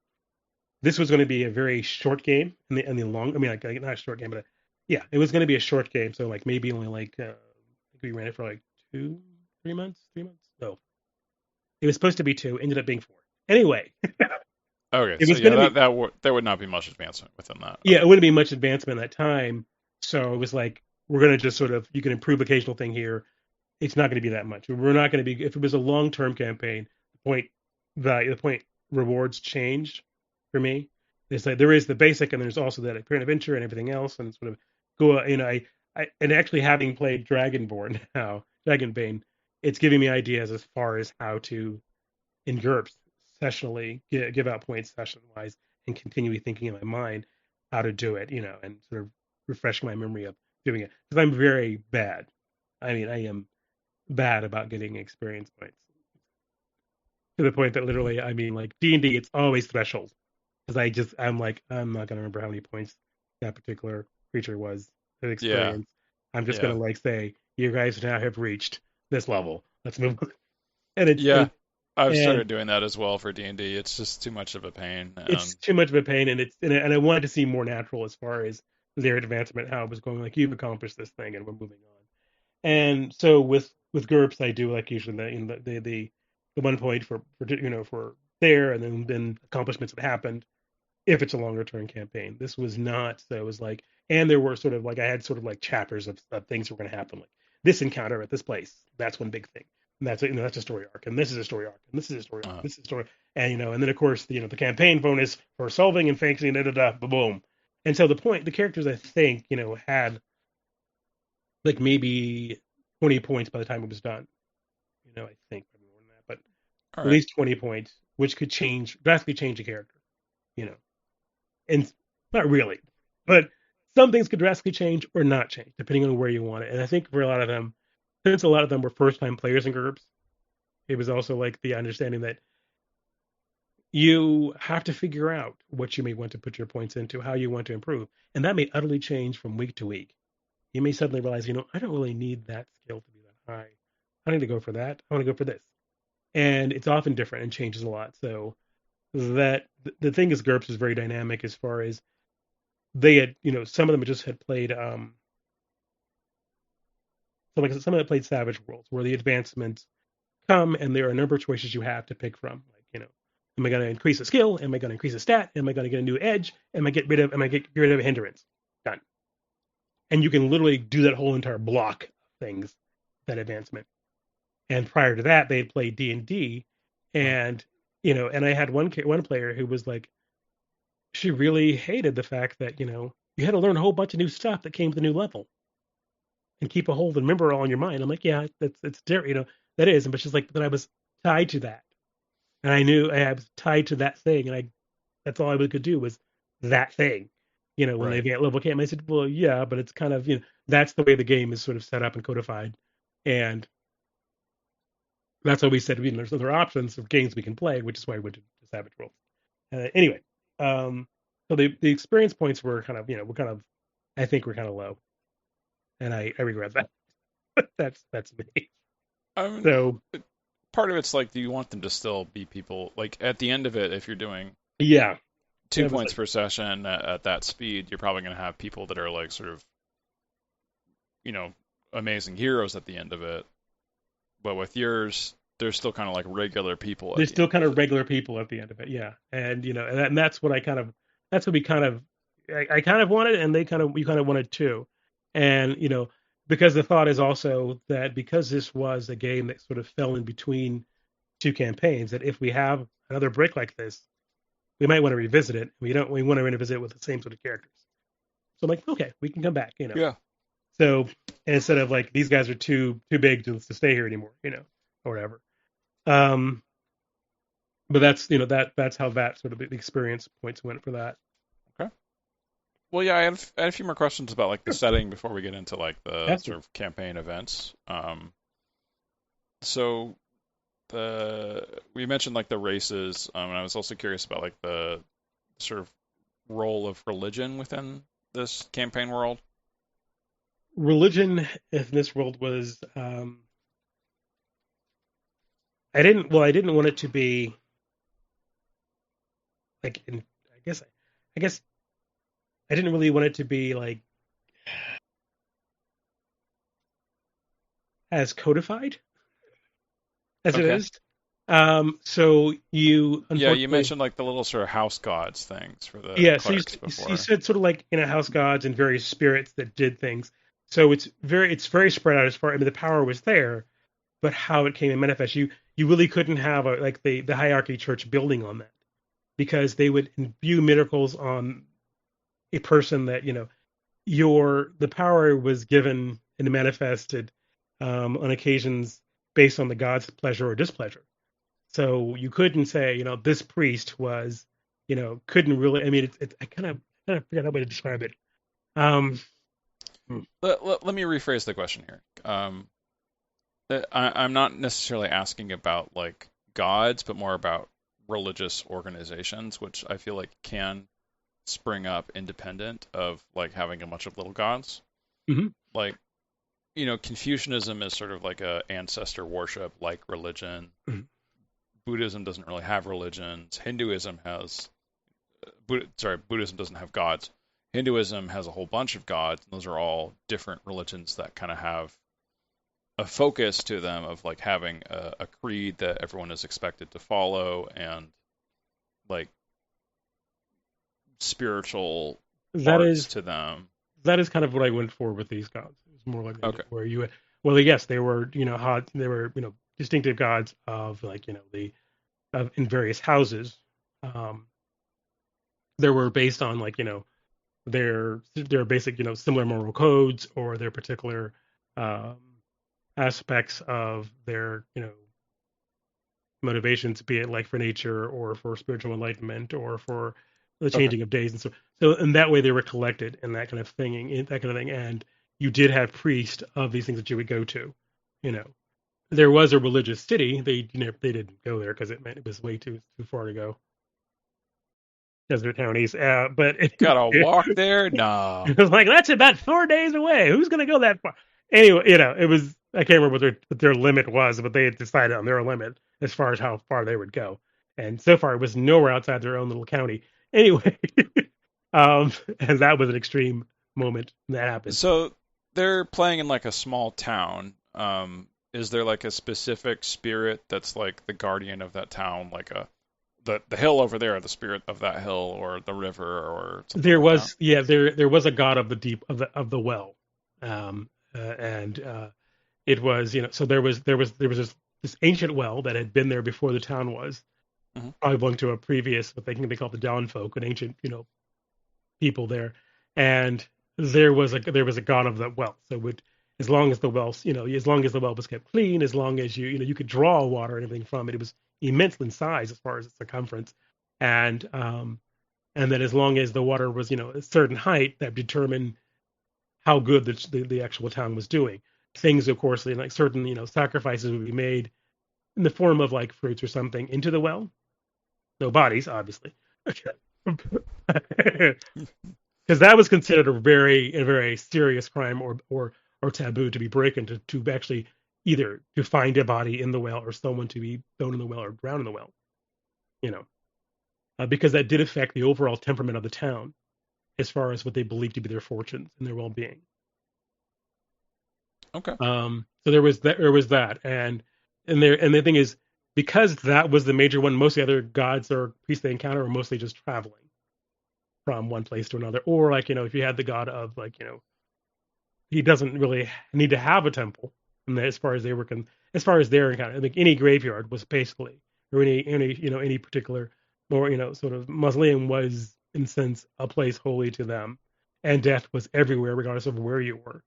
this was going to be a very short game, and the long. I mean, like not a short game, but yeah, it was going to be a short game. So like maybe only like I think we ran it for like 2, 3 months, 3 months. No, it was supposed to be 2, ended up being 4. Anyway, Okay. it So was yeah, going to be there would not be much advancement within that. yeah, Okay. it wouldn't be much advancement at that time. So it was like we're going to just sort of you can improve occasional thing here. It's not going to be that much. We're not going to be if it was a long term campaign. The point rewards changed for me. It's like there is the basic, and there's also that apparent adventure and everything else, and sort of go. I and actually having played Dragonborn now, Dragonbane, it's giving me ideas as far as how to in GURPS sessionally give out points session wise and continually thinking in my mind how to do it, and sort of refresh my memory of doing it because I'm very bad. I mean, I am bad about getting experience points to the point that literally, I mean, like D&D, it's always threshold because I'm like, I'm not gonna remember how many points that particular creature was an Yeah. experience. I'm just Yeah. gonna like say, you guys now have reached this level. Let's move on. And it's Yeah. I've and started doing that as well for D&D. It's just too much of a pain. it's too much of a pain, and I wanted to see more natural as far as their advancement, how it was going. Like you've accomplished this thing, and we're moving on. And so with GURPS, I do like usually the 1 point for there, and then accomplishments that happened if it's a longer term campaign. This was not. So it was like, and there were sort of like I had sort of like chapters of things that were going to happen, like this encounter at this place. That's one big thing, and that's a story arc, and this is a story arc, and this is a story arc, uh, this is a story, and then of course the campaign bonus for solving and facing da da da boom. And so the characters I think had like maybe 20 points by the time it was done. I think probably more than that, but all at right. least 20 points, which could drastically change a character. You know, and not really, but some things could drastically change or not change depending on where you want it. And I think for a lot of them, since a lot of them were first time players in GURPS, it was also like the understanding that you have to figure out what you may want to put your points into, how you want to improve. And that may utterly change from week to week. You may suddenly realize, I don't really need that skill to be that high. I don't need to go for that. I want to go for this. And it's often different and changes a lot. So that the thing is GURPS is very dynamic as far as they had, some of them just had played so like some of them played Savage Worlds where the advancements come and there are a number of choices you have to pick from. Like, am I going to increase a skill? Am I going to increase a stat? Am I going to get a new edge? Am I get rid of a hindrance? Done. And you can literally do that whole entire block of things, that advancement. And prior to that, they had played D&D, and D, Uh, and and I had one player who was like, she really hated the fact that, you had to learn a whole bunch of new stuff that came with the new level and keep a hold and remember it all in your mind. I'm like, yeah, it's different, that is. But she's like, but I was tied to that. And I knew I was tied to that thing. And that's all I could do was that thing, when Right. they level came. I said, well, yeah, but it's kind of, that's the way the game is sort of set up and codified. And that's why we said, there's other options of games we can play, which is why I went to Savage Worlds. Anyway, so the experience points were kind of, I think we're kind of low, and I regret that. That's me. I mean, So part of it's like, do you want them to still be people? Like at the end of it, if you're doing yeah, 2 points per session at that speed, you're probably going to have people that are like sort of, amazing heroes at the end of it. But with yours, they're still kind of like regular people. they're still kind of regular people at the end of it. Yeah, and and that's what that's what we kind of, I kind of wanted, and we kind of wanted too, and because the thought is also that because this was a game that sort of fell in between two campaigns, that if we have another break like this, we might want to revisit it. We want to revisit it with the same sort of characters. So I'm like, okay, we can come back, Yeah. So instead of like these guys are too big to stay here anymore, or whatever. But that's that's how that sort of the experience points went for that. Okay. Well, yeah, I had a few more questions about like the Sure. setting before we get into like the That's sort of campaign events. So we mentioned like the races, and I was also curious about like the sort of role of religion within this campaign world. religion in this world was I didn't want it to be like I guess I didn't really want it to be like as codified as it Okay. is. So you Yeah, you unfortunately, mentioned like the little sort of house gods things for the yeah. So clerics you before. said sort of like house gods and various spirits that did things. So it's very spread out as far. I mean, the power was there, but how it came in manifest, you really couldn't have like the hierarchy church building on that because they would imbue miracles on a person that the power was given and manifested on occasions based on the god's pleasure or displeasure. So you couldn't say, this priest was, couldn't really. I mean, I kind of forget how to describe it. Um, Let me rephrase the question here. I'm not necessarily asking about like gods, but more about religious organizations, which I feel like can spring up independent of like having a bunch of little gods. mhm. Like, Confucianism is sort of like a ancestor worship like religion. Mhm. Buddhism doesn't really have religions. Hinduism has, Buddhism doesn't have gods. Hinduism has a whole bunch of gods. And those are all different religions that kind of have a focus to them of like having a creed that everyone is expected to follow and like spiritual That parts is to them. that is kind of what I went for with these gods. It was more like Okay. where well, yes, they were, hot, they were, distinctive gods of like, the in various houses. Um, they were based on like, their basic, similar moral codes or their particular um, aspects of their, motivations, be it like for nature or for spiritual enlightenment or for the Okay. changing of days and so in that way they were collected and that kind of thing, and you did have priests of these things that you would go to. you know there was a religious city. They didn't go there because it meant it was way too far to go, desert counties, but Gotta it walk there? No. was like, that's about 4 days away, who's going to go that far? Anyway, it was, I can't remember what their limit was, but they had decided on their limit as far as how far they would go, and so far it was nowhere outside their own little county. Anyway, and that was an extreme moment that happened. So they're playing in like a small town. Is there like a specific spirit that's like the guardian of that town, like the hill over there, the spirit of that hill, or the river, or something There like that? was, yeah, there was a god of the deep, of the well, and it was, so there was this ancient well that had been there before the town was, probably belonged to a previous, what they call the Dawn folk, an ancient, people there, and there was a god of the well. So as long as the well, as long as the well was kept clean, as long as you could draw water and everything from it, it was immense in size as far as its circumference, and then as long as the water was a certain height, that determined how good the actual town was doing. Things, of course, like certain sacrifices would be made in the form of like fruits or something into the well. No bodies, obviously. Because that was considered a very serious crime or taboo to be breaking to actually either to find a body in the well or someone to be thrown in the well or drowned in the well, because that did affect the overall temperament of the town as far as what they believed to be their fortunes and their well-being. Okay. So there was that, and the thing is, because that was the major one, most of the other gods or priests they encounter are mostly just traveling from one place to another, or like if you had the god of like he doesn't really need to have a temple, and as far as as far as their encounter, like any graveyard was basically, or any particular more sort of mausoleum was in a sense a place holy to them, and death was everywhere regardless of where you were.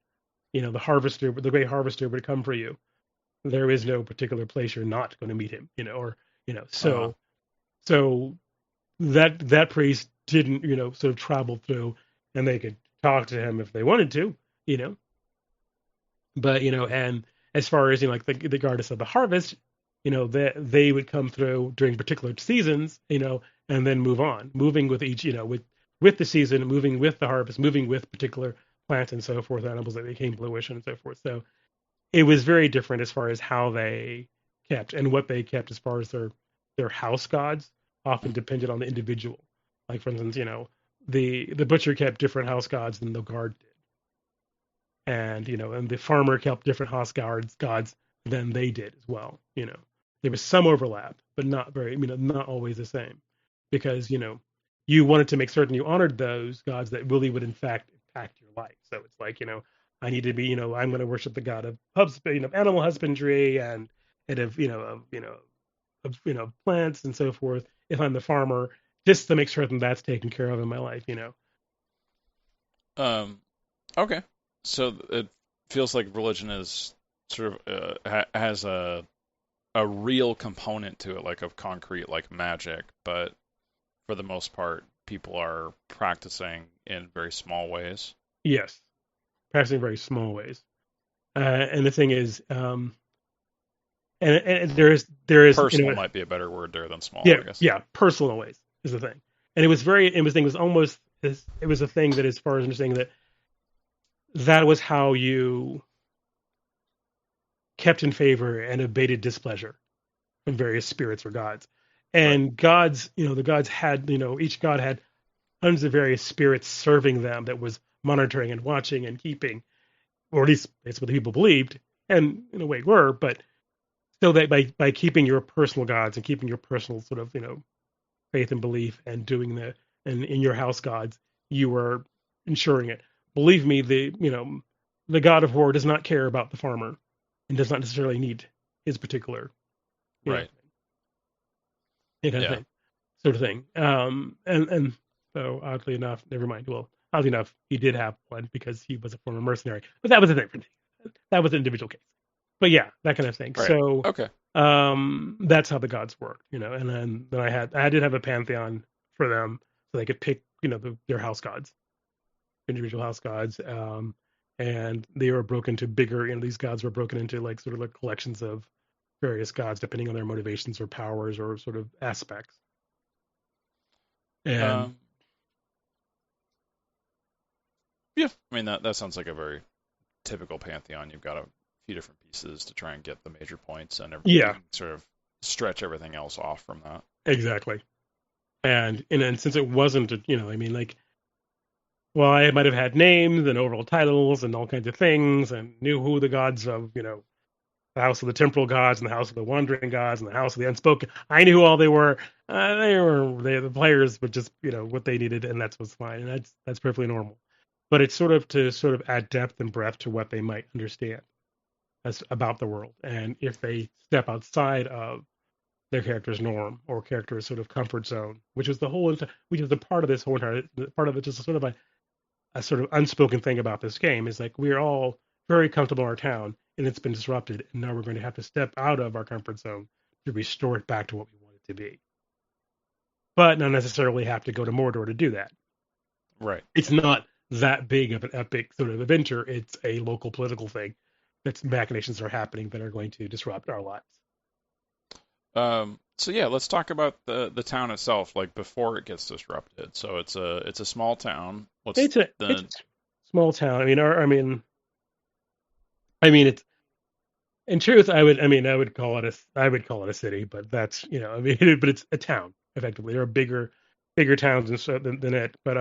The great harvester would come for you. There is no particular place you're not going to meet him, so that priest didn't sort of travel through, and they could talk to him if they wanted to, but and as far as like the goddess of the harvest, that they would come through during particular seasons, and then moving with each, with the season, moving with the harvest, moving with particular plants and so forth, animals that became fruition and so forth. So it was very different as far as how they kept and what they kept as far as their house gods often depended on the individual. Like for instance, the butcher kept different house gods than the guard did, and the farmer kept different house gods than they did as well. There was some overlap, but not very, not always the same, because you wanted to make certain you honored those gods that really would in fact impact your life. So it's like I need to be, I'm going to worship the god of animal husbandry and of plants and so forth. If I'm the farmer, just to make certain that's taken care of in my life. Okay. So it feels like religion is sort of has a real component to it, like of concrete, like magic, but for the most part, people are practicing in very small ways. Yes, practicing in very small ways. And the thing is, and there is personal might be a better word there than small, yeah, I guess. Yeah, personal ways is the thing. And it was almost it was a thing that, as far as understanding that was how you kept in favor and abated displeasure from various spirits or gods. And right. Gods, the gods had, each god had hundreds of various spirits serving them that was monitoring and watching and keeping, or at least that's what the people believed, and in a way were, but so that by keeping your personal gods and keeping your personal sort of, faith and belief and doing and in your house gods, you were ensuring it. Believe me, the god of war does not care about the farmer and does not necessarily need his particular right sort of thing. And so oddly enough, never mind. Well, oddly enough, he did have one because he was a former mercenary, but that was a different thing. That was an individual case. But yeah, that kind of thing. Right. So okay. That's how the gods work, and then I did have a pantheon for them, so they could pick, their house gods, individual house gods, and they were broken into bigger. These gods were broken into like sort of like collections of various gods depending on their motivations or powers or sort of aspects. And yeah, I mean that sounds like a very typical pantheon. You've got a few different pieces to try and get the major points, and sort of stretch everything else off from that. Exactly. And since it wasn't, well, I might have had names and overall titles and all kinds of things, and knew who the gods of, the house of the temporal gods and the house of the wandering gods and the house of the unspoken. I knew who all they were. The players, but just what they needed, and that's what's fine, and that's perfectly normal. But it's sort of add depth and breadth to what they might understand about the world, and if they step outside of their character's norm or character's sort of comfort zone, which was the whole, which is the part of this whole entire part of it, just sort of a sort of unspoken thing about this game is like we're all very comfortable in our town and it's been disrupted, and now we're going to have to step out of our comfort zone to restore it back to what we want it to be. But not necessarily have to go to Mordor to do that. Right. It's not that big of an epic sort of adventure. It's a local political thing that's machinations are happening that are going to disrupt our lives. So yeah, let's talk about the town itself, like before it gets disrupted. So it's a small town. It's a small town. I mean, it's in truth, I would call it a city, but that's but it's a town effectively. There are bigger towns than it, but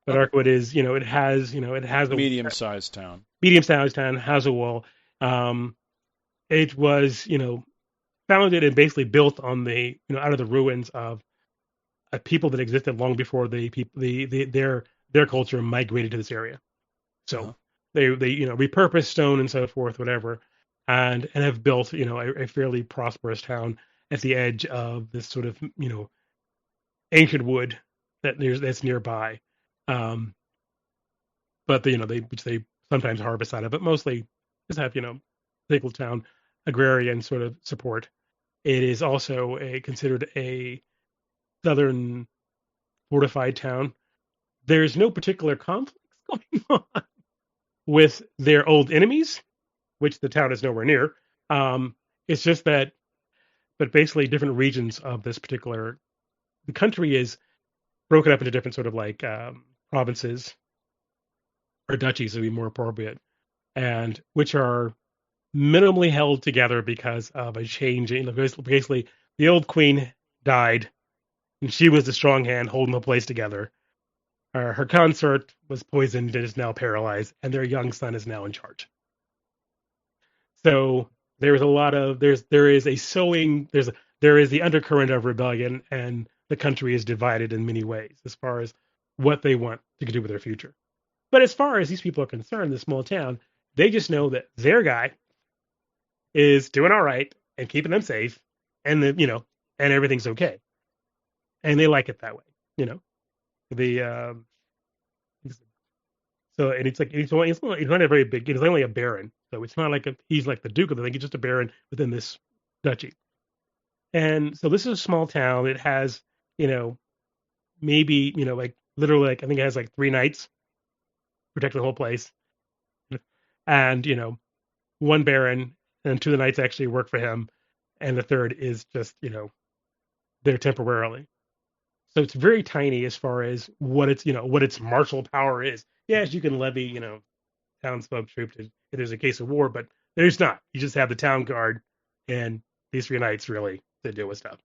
Arkwood is it has a medium-sized town. Medium-sized town has a wall. It was founded and basically built on the out of the ruins of a people that existed long before their culture migrated to this area. So they repurposed stone and so forth, whatever, and have built a fairly prosperous town at the edge of this sort of ancient wood that's nearby. But they sometimes harvest out of it, mostly just have single town agrarian sort of support. It is also considered a southern fortified town. There's no particular conflicts going on with their old enemies, which the town is nowhere near. It's just that, but basically different regions of this particular, the country is broken up into different sort of like provinces or duchies would be more appropriate, and which are minimally held together because of a change. Basically, the old queen died, and she was the strong hand holding the place together. Her consort was poisoned and is now paralyzed, and their young son is now in charge. So there is a lot of there is the undercurrent of rebellion, and the country is divided in many ways as far as what they want to do with their future. But as far as these people are concerned, this small town, they just know that their guy is doing all right and keeping them safe, and and everything's okay, and they like it that way. So and it's like he's not a very big. He's only a baron, so it's not like he's like the duke of the thing. He's just a baron within this duchy. And so this is a small town. It has maybe like literally like I think it has like 3 knights protect the whole place, and 1 baron and 2 of the knights actually work for him, and the third is just there temporarily. So it's very tiny as far as what its martial power is. Yes, you can levy townsfolk troops if there's a case of war, but there's not. You just have the town guard and these 3 knights really to deal with stuff.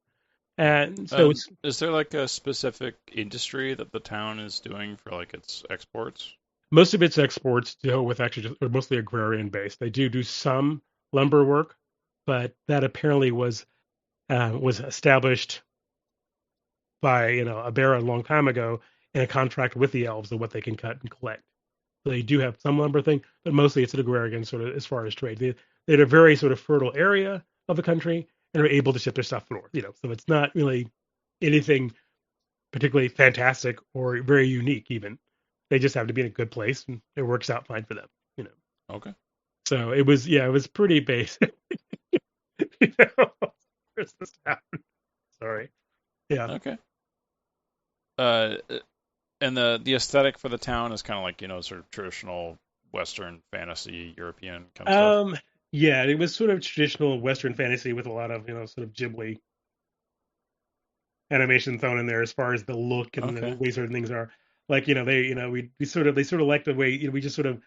And so is there like a specific industry that the town is doing for like its exports? Most of its exports deal with actually are mostly agrarian based. They do some lumber work, but that apparently was established by a baron a long time ago in a contract with the elves of what they can cut and collect. So they do have some lumber thing, but mostly it's an agrarian sort of as far as trade. They had a very sort of fertile area of the country and are able to ship their stuff north. So it's not really anything particularly fantastic or very unique even. They just have to be in a good place, and it works out fine for them. Okay. So it was pretty basic. Where's this town? Sorry. Yeah. Okay. And the aesthetic for the town is kind of like sort of traditional Western fantasy European kind of stuff. Yeah, it was sort of traditional Western fantasy with a lot of sort of Ghibli animation thrown in there as far as the look and the way certain things are. Like they sort of like the way we just sort of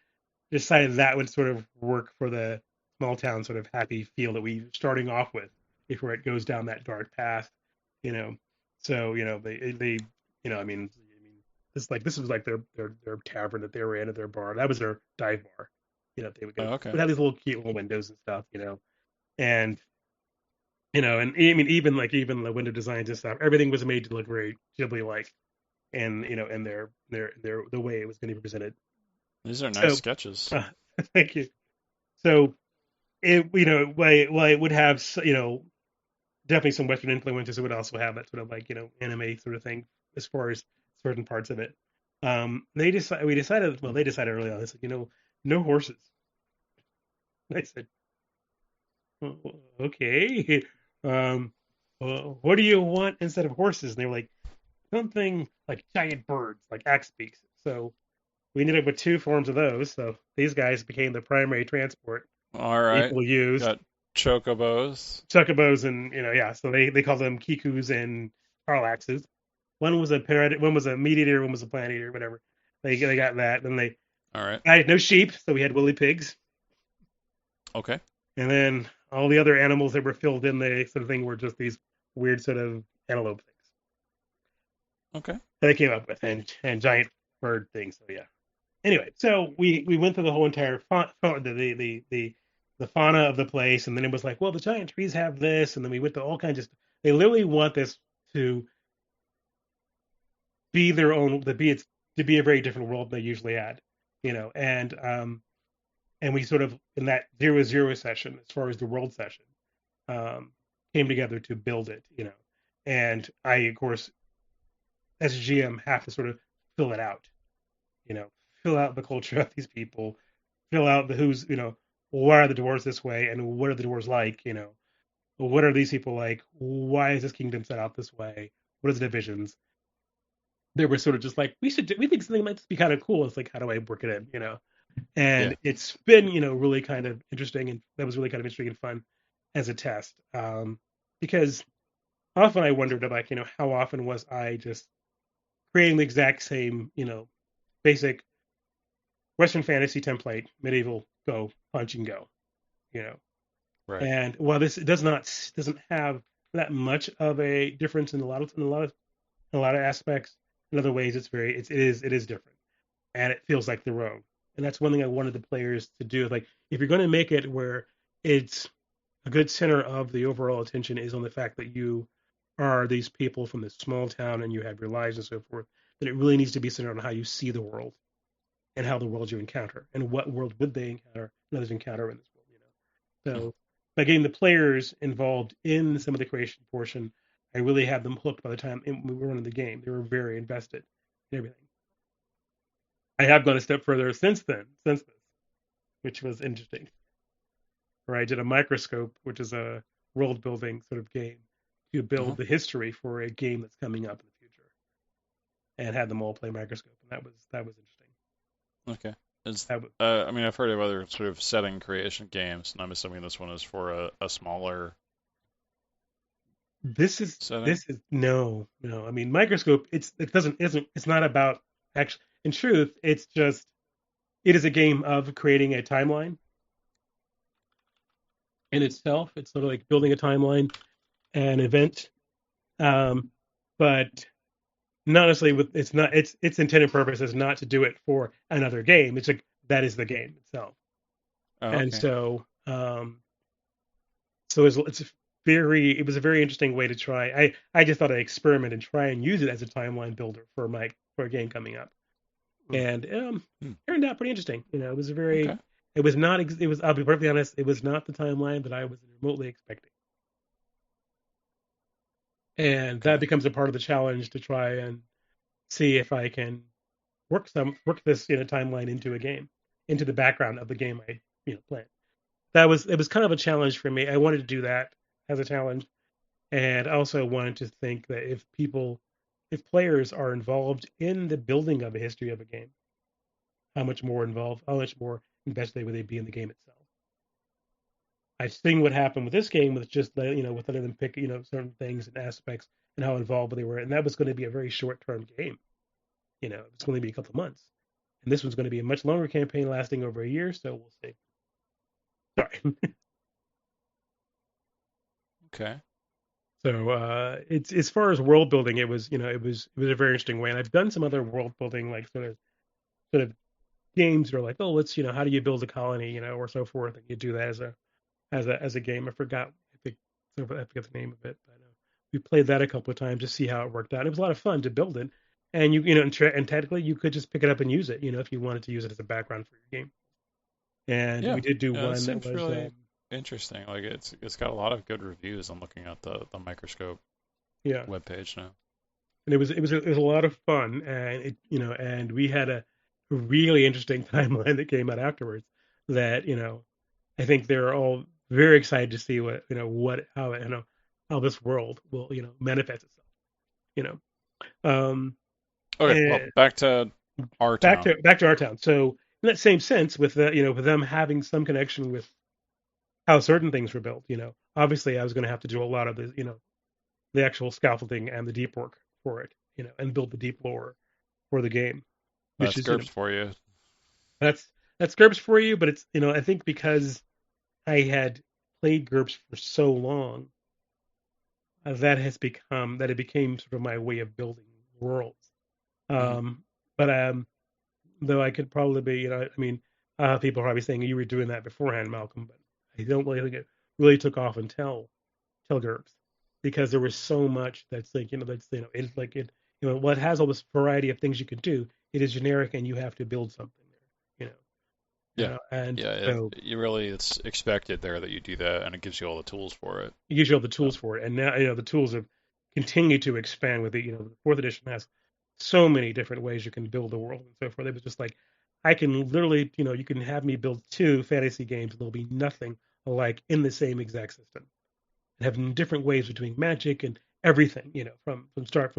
decided that would sort of work for the small town sort of happy feel that we starting off with before it goes down that dark path. So they this was like their tavern that they were in at their bar. That was their dive bar. They would go. Would have these little cute little windows and stuff. And even the window designs and stuff, everything was made to look very Ghibli like, and and their the way it was going to be presented. These are nice sketches. Thank you. So it it would have definitely some Western influences. It would also have that sort of like, anime sort of thing as far as certain parts of it. They decided, well, they decided early on, they said, no horses. I said, "Oh, okay. Well, what do you want instead of horses?" And they were like, something like giant birds, like axe beaks. So we ended up with two forms of those. So these guys became the primary transport All right. people used. Got chocobos. Chocobos and, yeah, so they call them kikus and parallaxes. One was one was a meat eater, one was a plant eater, whatever. They got that. Then All right. I had no sheep, so we had woolly pigs. Okay. And then all the other animals that were filled in the sort of thing were just these weird sort of antelope things Okay. that I came up with, and giant bird things. So yeah. Anyway, so we went through the whole entire the fauna of the place, and then it was like, well, the giant trees have this, and then we went to all kinds of stuff. They literally want this to be their own, to be a very different world than they usually had, and we sort of in that 0-0 session, as far as the world session, came together to build it, and I, of course, as a GM, have to sort of fill it out, fill out the culture of these people, fill out the who's, why are the dwarves this way, and what are the dwarves like, what are these people like, why is this kingdom set out this way, what are the divisions. They were sort of just like, we think something might be kind of cool. It's like, how do I work it in, and Yeah. it's been, really kind of interesting, and that was really kind of interesting and fun as a test, because often I wondered about, how often was I just creating the exact same, basic Western fantasy template, medieval, go punch and go, you know. Right. And while this doesn't have that much of a difference in a lot of aspects, in other ways it is different, and it feels like their own. And that's one thing I wanted the players to do. Like, if you're going to make it where it's a good center of the overall attention is on the fact that you are these people from this small town and you have your lives and so forth, then it really needs to be centered on how you see the world and how the world you encounter and what world would they encounter and others encounter in this world. So by getting the players involved in some of the creation portion, I really had them hooked by the time we were running the game. They were very invested in everything. I have gone a step further since this, which was interesting. Where I did a microscope, which is a world building sort of game, to build the history for a game that's coming up in the future, and had them all play microscope, and that was interesting. Okay. I mean, I've heard of other sort of setting creation games, and I'm assuming this one is for a smaller setting. No. I mean, microscope. It's not about actually. In truth, it is a game of creating a timeline in itself. It's sort of like building a timeline, an event, but not necessarily it's not its intended purpose is not to do it for another game. It's like that is the game itself. Oh, And okay. so it was a very interesting way to try. I just thought I'd experiment and try and use it as a timeline builder for a game coming up, and turned out pretty interesting. It was Okay. it was not it was I'll be perfectly honest, it was not the timeline that I was remotely expecting, and that becomes a part of the challenge to try and see if I can work this timeline into a game, into the background of the game I planned. It was kind of a challenge for me. I wanted to do that as a challenge, and I also wanted to think that if players are involved in the building of a history of a game, how much more invested would they be in the game itself? I've seen what happened with this game with just with letting them pick certain things and aspects and how involved they were, and that was going to be a very short-term game. It's going to be a couple of months, and this one's going to be a much longer campaign lasting over a year. So we'll see. Sorry. Okay. So it's as far as world building, it was it was a very interesting way, and I've done some other world building like sort of games that are like, oh, let's how do you build a colony, or so forth, and you do that as a game. I forgot the name of it, but we played that a couple of times to see how it worked out. It was a lot of fun to build it, and and technically you could just pick it up and use it, if you wanted to use it as a background for your game. And we did do one that was really Interesting. Like it's got a lot of good reviews. I'm looking at the Microscope Yeah, webpage now. and it was a lot of fun, and and we had a really interesting timeline that came out afterwards. That I think they're all very excited to see what how this world will manifest itself. You know, um, Okay, well, and back to our town. back to our town. So in that same sense, with with them having some connection with how certain things were built, obviously I was going to have to do a lot of the actual scaffolding and the deep work for it, and build the deep lore for the game, which That's is GURPS for you. that's GURPS for you, but it's I think because I had played GURPS for so long, that it became sort of my way of building worlds. Hmm. Um, but though I could probably be, I mean, people are probably saying you were doing that beforehand, Malcolm, but I don't really think it really took off until GURPS, because there was so much that's like, it's like it, what has all this variety of things you can do. It is generic, and you have to build something there, Yeah, and yeah. so It's expected there that you do that, and it gives you all the tools for it. it gives you all the tools Um, for it. And now, the tools have continued to expand with the fourth edition has so many different ways you can build a world and so forth. It was just like, I can literally, you can have me build two fantasy games and there'll be nothing alike in the same exact system. And having different ways of doing magic and everything, from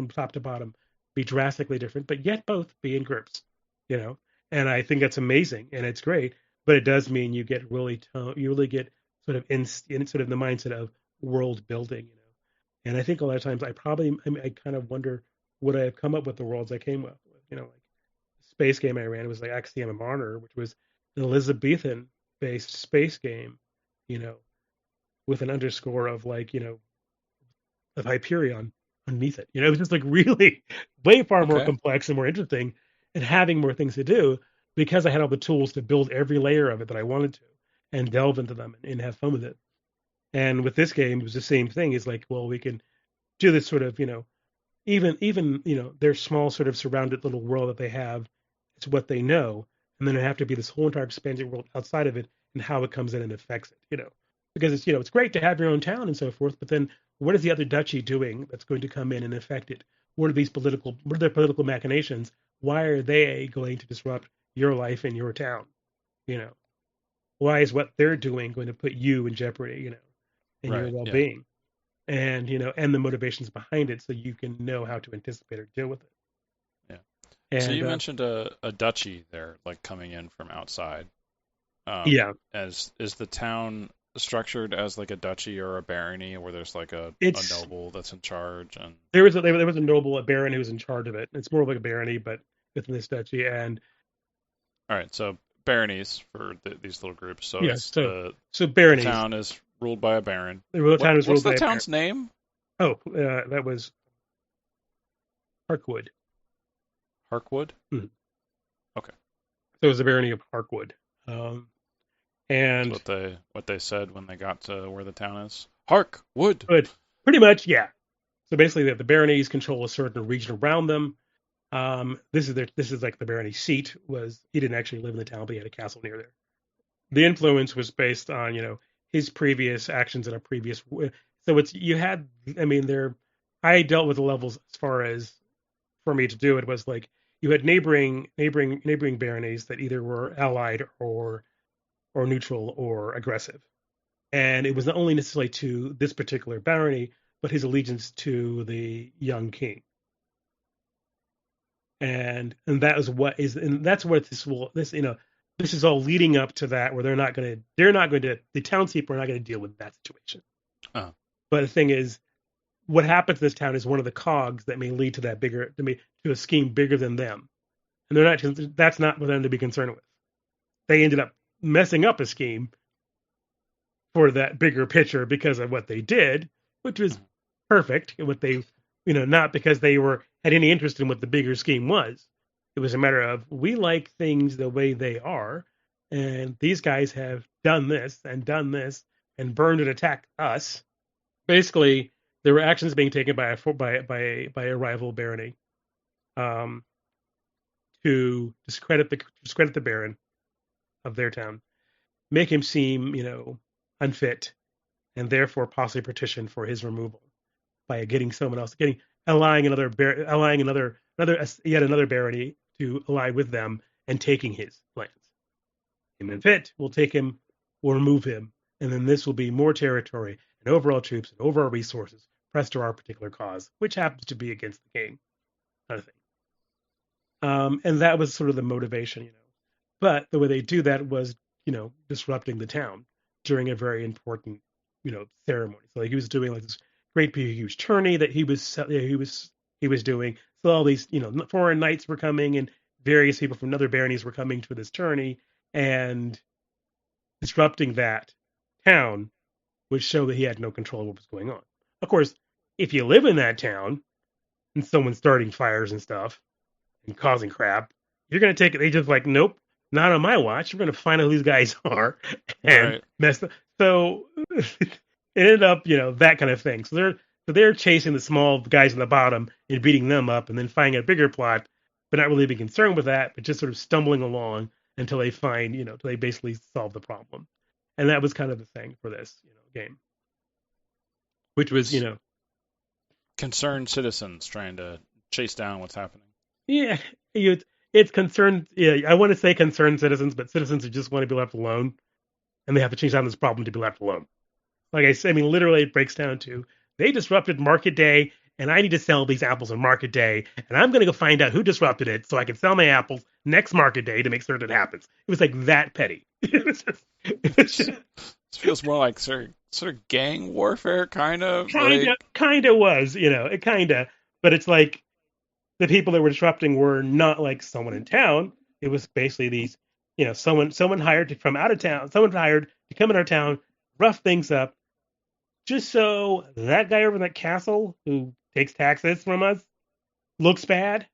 top to bottom, be drastically different, but yet both be in GURPS, you know. And I think that's amazing and it's great, but it does mean you really get sort of in sort of the mindset of world building, And I think a lot of times I kind of wonder, would I have come up with the worlds I came up with, like the space game I ran was like Axiom of Honor, which was an Elizabethan based space game, you know, with an underscore of like, of Hyperion underneath it. It was just like really way far more okay. complex and more interesting, and having more things to do because I had all the tools to build every layer of it that I wanted to and delve into them and have fun with it. And with this game, it was the same thing. It's like, well, we can do this sort of, even their small sort of surrounded little world that they have. It's what they know, and then it have to be this whole entire expanded world outside of it and how it comes in and affects it. Because it's great to have your own town and so forth, but then what is the other duchy doing that's going to come in and affect it? What are their political machinations? Why are they going to disrupt your life in your town? You know, why is what they're doing going to put you in jeopardy? And your Right. Yeah. well-being, and and the motivations behind it, so you can know how to anticipate or deal with it. Yeah. So And you mentioned a duchy there, like coming in from outside. yeah, As is the town structured as like a duchy or a barony, where there's like a it's noble that's in charge and there was a noble, a baron who was in charge of it. It's more like a barony, but within this duchy. And all right, so baronies for these little groups. So yeah, it's so the baronies. town is ruled by a baron. The town is What's ruled the by a baron. town's name? Oh, that was Harkwood. Harkwood. Hmm. Okay, So it was the barony of Harkwood. Um, that's and what they said when they got to where the town is. Harkwood. but pretty much, yeah. So basically, the baronies control a certain region around them. This is like the barony seat. He didn't actually live in the town, but he had a castle near there. The influence was based on his previous actions in a previous. So it's you had. I mean, there. I dealt with the levels as far as for me to do it was like you had neighboring baronies that either were allied or neutral or aggressive, and it was not only necessarily to this particular barony, but his allegiance to the young king. And that is what is and that's what this is all leading up to that, where they're not going to the townspeople are not going to deal with that situation. Oh, But the thing is, what happens to this town is one of the cogs that may lead to to a scheme bigger than them, and that's not for them to be concerned with. They ended up messing up a scheme for that bigger picture because of what they did, which was mhm. perfect. What they, not because they had any interest in what the bigger scheme was. It was a matter of, we like things the way they are, and these guys have done this and burned and attacked us. Basically, there were actions being taken by a rival barony, um, to discredit the baron of their town, make him seem, unfit, and therefore possibly petition for his removal by getting someone else, allowing yet another barony to ally with them and taking his lands. Him unfit, we'll take him, we'll remove him, and then this will be more territory and overall troops and overall resources pressed to our particular cause, which happens to be against the king, kind of thing. And that was sort of the motivation, But the way they do that was, disrupting the town during a very important, ceremony. So he was doing like this great big huge tourney that he was doing. So all these, foreign knights were coming and various people from other baronies were coming to this tourney, and disrupting that town would show that he had no control of what was going on. Of course, if you live in that town and someone's starting fires and stuff and causing crap, you're going to take it. They just like, nope, not on my watch. We're going to find out who these guys are and mess up. So it ended up, that kind of thing. So they're chasing the small guys in the bottom and beating them up and then finding a bigger plot, but not really being concerned with that, but just sort of stumbling along until they find, until they basically solve the problem. And that was kind of the thing for this, game. Which was, concerned citizens trying to chase down what's happening. Yeah, it's concerned. Yeah, I want to say concerned citizens, but citizens who just want to be left alone, and they have to chase down this problem to be left alone. Like I said, literally, it breaks down to they disrupted Market Day, and I need to sell these apples on Market Day, and I'm going to go find out who disrupted it so I can sell my apples next Market Day to make certain it happens. It was like that petty. It feels more like sort of gang warfare, kind of. Kind of was, it kind of, but it's like the people that were disrupting were not like someone in town. It was basically these, someone hired from out of town, someone hired to come in our town, rough things up, just so that guy over in that castle who takes taxes from us looks bad.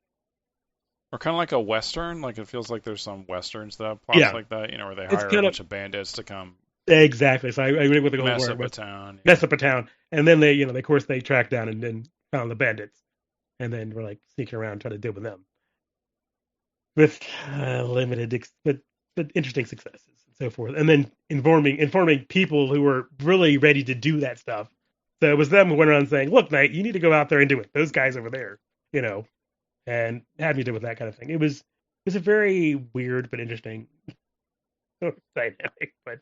Or kind of like a Western, like it feels like there's some Westerns that have plots like that, where they hire a bunch of bandits to come. Exactly. So I agree with the whole mess word. Up a town. Mess up a town. And then they, of course, they track down and then found the bandits. And then we're like sneaking around trying to deal with them. With limited, but interesting successes and so forth. And then informing people who were really ready to do that stuff. So it was them who went around saying, look, Knight, you need to go out there and do it. Those guys over there, and had me do with that kind of thing. It was a very weird but interesting dynamic. But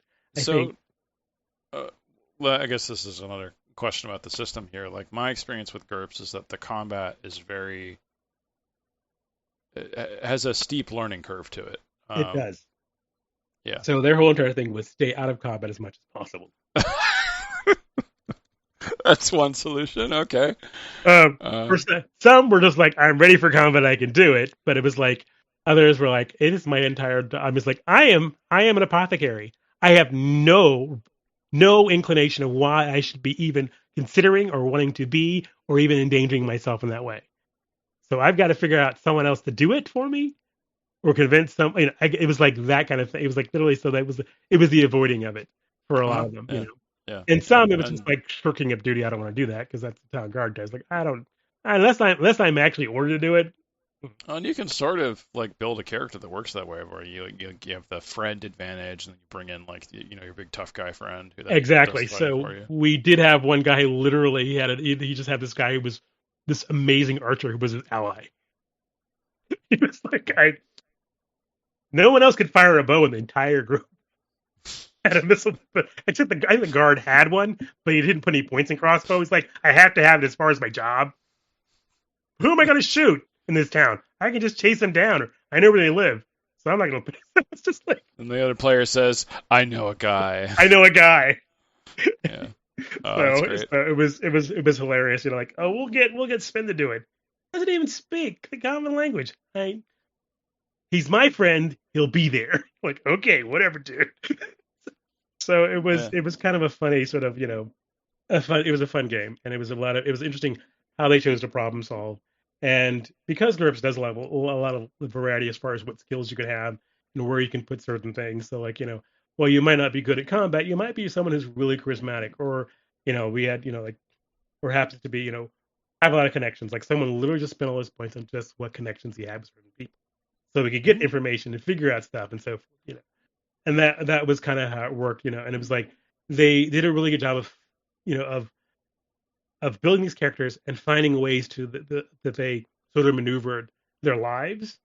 well, I guess this is another question about the system here. Like my experience with GURPS is that the combat is it has a steep learning curve to it. It does. Yeah. So their whole entire thing was stay out of combat as much as possible. That's one solution. Okay. Some were just like, I'm ready for combat, I can do it. But it was like, others were like, it is my entire. I'm just like, I am an apothecary. I have no inclination of why I should be even considering or wanting to be or even endangering myself in that way. So I've got to figure out someone else to do it for me, or convince some. It was like that kind of thing. It was like literally. So it was the avoiding of it for a lot of them. Yeah. And some it was just like shirking up duty. I don't want to do that because that's the town guard does. Like unless I'm actually ordered to do it. And you can sort of like build a character that works that way, where you have the friend advantage, and then you bring in like your big tough guy friend. Exactly. So we did have one guy who literally he just had this guy who was this amazing archer who was his ally. He was like no one else could fire a bow in the entire group. Had a missile, but except the guard had one, but he didn't put any points in crossbow. He's like, I have to have it as far as my job. Who am I going to shoot in this town? I can just chase them down, or I know where they live, so I'm not going to. It's just like. And the other player says, I know a guy. I know a guy. Yeah. Oh, so it was hilarious. Like, oh, we'll get Spin to do it. Doesn't even speak the common language. He's my friend. He'll be there. Like, okay, whatever, dude. So it was kind of a funny sort of, it was a fun game, and it was interesting how they chose to problem solve. And because GURPS does a lot of variety as far as what skills you could have and where you can put certain things. So like, well, you might not be good at combat, you might be someone who's really charismatic, or, we had, like, or happens to be, have a lot of connections. Like someone literally just spent all those points on just what connections he had with certain people. So we could get information and figure out stuff and so forth, And that was kind of how it worked, And it was like, they did a really good job of, of building these characters and finding ways to that they sort of maneuvered their lives,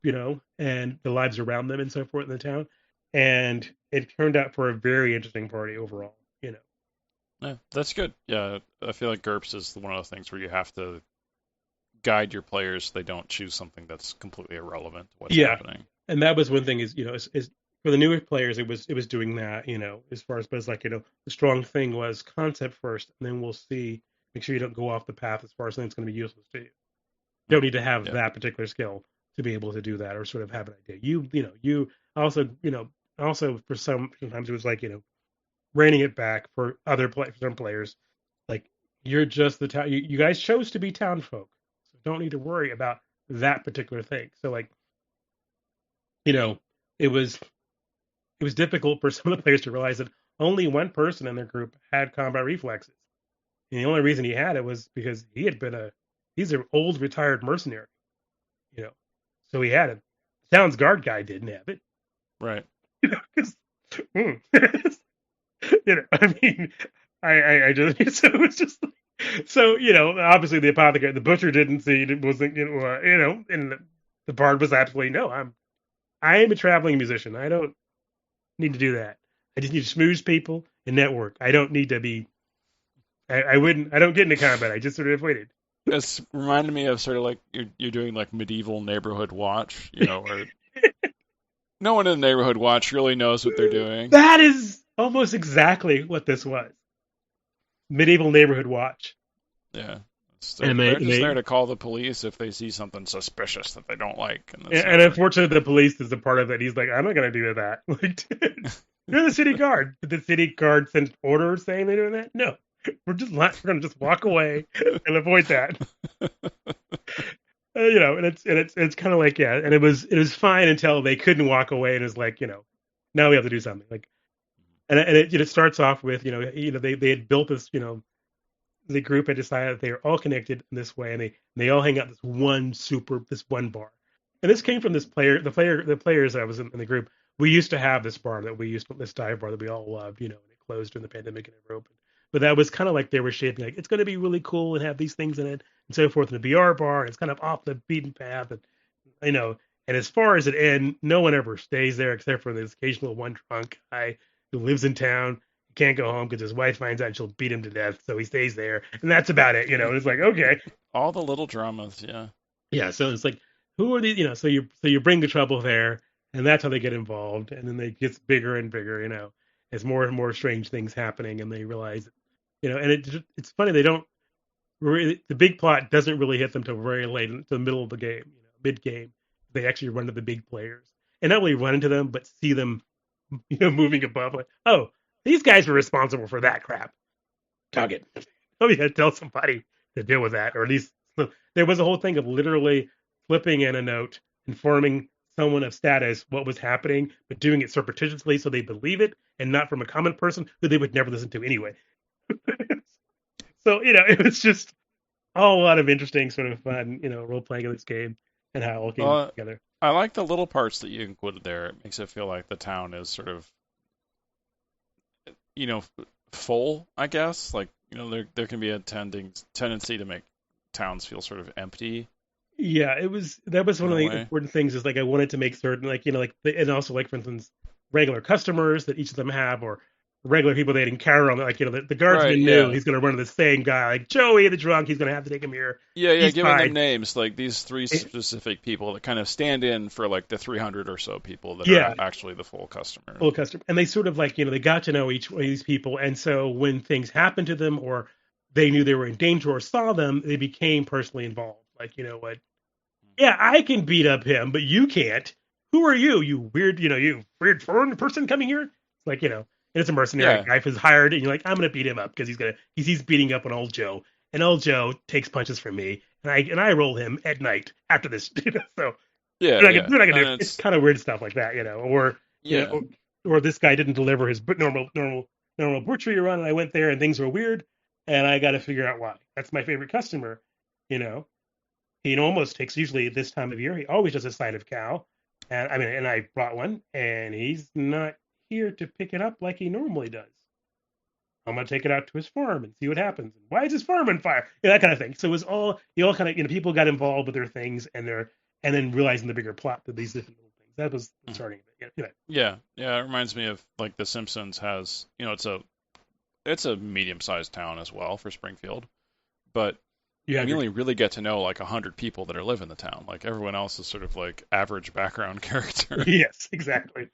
and the lives around them and so forth in the town. And it turned out for a very interesting party overall. Yeah, that's good. Yeah, I feel like GURPS is one of the things where you have to guide your players so they don't choose something that's completely irrelevant to what's Yeah. happening. And that was one thing is for the newer players, it was doing that, as far as, but it's like, the strong thing was concept first, and then we'll see, make sure you don't go off the path as far as something that's going to be useless to you. You don't need to have Yeah. that particular skill to be able to do that, or sort of have an idea. You also, also for sometimes it was like, reining it back for for some players, like, you're just the town. You guys chose to be town folk, so don't need to worry about that particular thing. So, like, you know, it was difficult for some of the players to realize that only one person in their group had combat reflexes, and the only reason he had it was because he's an old retired mercenary, you know, so he had it. The town's guard guy didn't have it, Right. 'cause, I mean, I just so it's just so, obviously the apothecary, the butcher didn't see it, wasn't, and the bard was absolutely no. I am a traveling musician. I don't need to do that. I just need to schmooze people and network. I don't need to be. I wouldn't. I don't get into combat. I just sort of waited. It's reminded me of sort of like you're doing like medieval neighborhood watch, where no one in the neighborhood watch really knows what they're doing. That is almost exactly what this was. Medieval neighborhood watch. Yeah. And They're just there to call the police if they see something suspicious that they don't like. And unfortunately, the police is a part of it. He's like, I'm not going to do that. Like, you're the city guard. Did the city guard send orders saying they're doing that? No. We're going to just walk away and avoid that. And it's kind of like, yeah. And it was fine until they couldn't walk away, and it's like, now we have to do something. Like, and it starts off with, they had built this, the group had decided that they were all connected in this way, and they all hang out this one bar. And this came from the players that was in the group. We used to have this bar this dive bar that we all loved, and it closed during the pandemic and never opened. But that was kind of like they were shaping, like, it's going to be really cool and have these things in it and so forth. And the BR bar, and it's kind of off the beaten path, and and as far as it ends, no one ever stays there except for this occasional one drunk guy who lives in town, can't go home because his wife finds out and she'll beat him to death, so he stays there, and that's about it. And it's like, okay, all the little dramas, yeah. Yeah, so it's like, who are these? So you bring the trouble there, and that's how they get involved, and then it gets bigger and bigger. As more and more strange things happening, and they realize, and it's funny, they don't really, the big plot doesn't really hit them till very late into the middle of the game, mid game. They actually run to the big players, and not only run into them, but see them, moving above. Like, oh, these guys were responsible for that crap. Tug it. Oh yeah, tell somebody to deal with that, or at least there was a whole thing of literally flipping in a note informing someone of status what was happening, but doing it surreptitiously so they believe it, and not from a common person who they would never listen to anyway. So it was just a lot of interesting, sort of fun, role playing in this game, and how it all came together. I like the little parts that you included there. It makes it feel like the town is sort of, full, I guess. Like, there can be a tendency to make towns feel sort of empty. Yeah, that was one of the important things, is like, I wanted to make certain, like, and also, like, for instance, regular customers that each of them have, or regular people they'd encounter on, like, the guardsman knew he's going to run into the same guy, like Joey the drunk, he's going to have to take him here. Yeah, giving them names, like these three specific people that kind of stand in for, like, the 300 or so people that are actually the full customer. And they sort of, like, they got to know each one of these people, and so when things happened to them, or they knew they were in danger or saw them, they became personally involved. Like, what? Yeah, I can beat up him, but you can't. Who are you? You weird, you weird foreign person coming here? It's like, and it's a mercenary guy who's hired, and you're like, I'm gonna beat him up because he's beating up on old Joe, and old Joe takes punches from me, and I roll him at night after this. So they're not gonna do it. It's kind of weird stuff like that, or this guy didn't deliver his normal butchery run, and I went there and things were weird, and I got to figure out why. That's my favorite customer, He almost takes, usually this time of year, he always does a side of cow. And I brought one, and he's not here to pick it up like he normally does. I'm gonna take it out to his farm and see what happens. And why is his farm on fire? That kind of thing. So it was all you all kind of people got involved with their things and then realizing the bigger plot that these different little things. That was the starting of it. Yeah, yeah. It reminds me of like The Simpsons has, it's a medium-sized town as well for Springfield, but You have you your only really get to know like 100 people that are live in the town. Like everyone else is sort of like average background character. yes, exactly.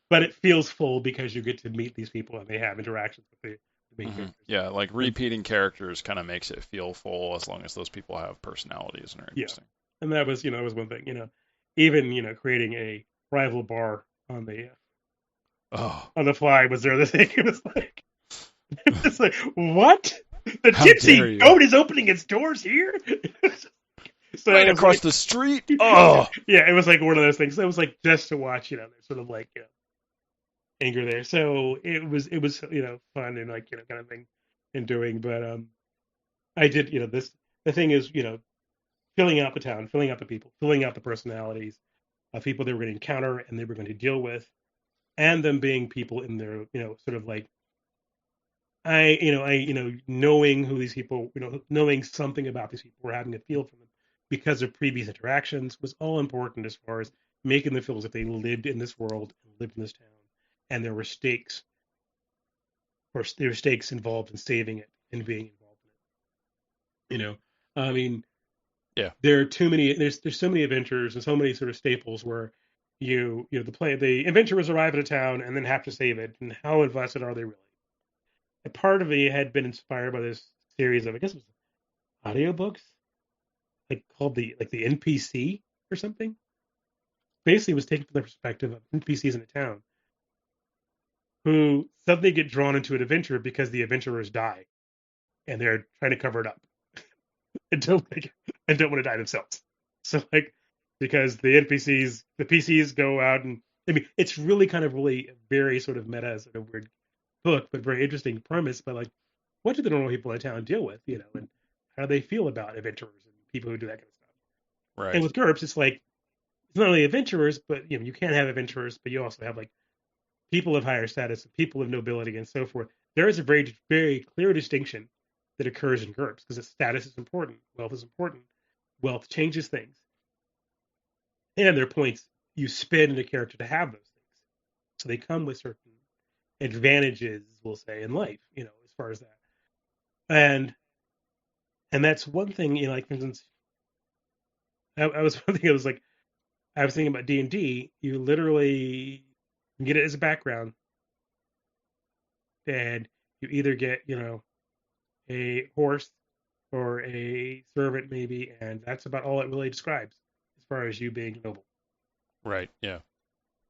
But it feels full because you get to meet these people and they have interactions with the main characters. Yeah, like repeating characters kind of makes it feel full as long as those people have personalities and are interesting. And that was that was one thing. Even creating a rival bar on the fly was there. The thing it was like what? The How dare gypsy you. goat is opening its doors here. So Right it was across like- the street. Oh, yeah, it was like one of those things. It was like just to watch, sort of like anger there. So it was fun and like kind of thing in doing. But I did this. The thing is filling out the town, filling out the people, filling out the personalities of people they were going to encounter and they were going to deal with, and them being people in their sort of like knowing who these people, knowing something about these people, or having a feel for them because of previous interactions was all important as far as making them feel as if they lived in this world and lived in this town, and there were stakes, or there were stakes involved in saving it and being involved in it. I mean, Yeah. there are too many. There's so many adventures and so many sort of staples where the adventurers arrive at a town and then have to save it, and how invested are they really? A part of me had been inspired by this series of, I guess it was audiobooks, like called the NPC or something. Basically, it was taken from the perspective of NPCs in a town who suddenly get drawn into an adventure because the adventurers die, and they're trying to cover it up and don't want to die themselves. So because the PCs go out and I mean, it's really kind of really very sort of meta, sort of weird book, but very interesting premise. But like, what do the normal people in town deal with, and how do they feel about adventurers and people who do that kind of stuff? right. And with GURPS, it's like it's not only adventurers, but you can't have adventurers, but you also have like people of higher status, people of nobility, and so forth. There is a very very clear distinction that occurs in GURPS because status is important, wealth is important, wealth changes things, and there are points you spend in a character to have those things, so they come with certain advantages, we'll say, in life, as far as that. And that's one thing, like for instance, I was one thing I was thinking about D&D, you literally get it as a background, and you either get, a horse or a servant maybe, and that's about all it really describes as far as you being noble. Right. Yeah.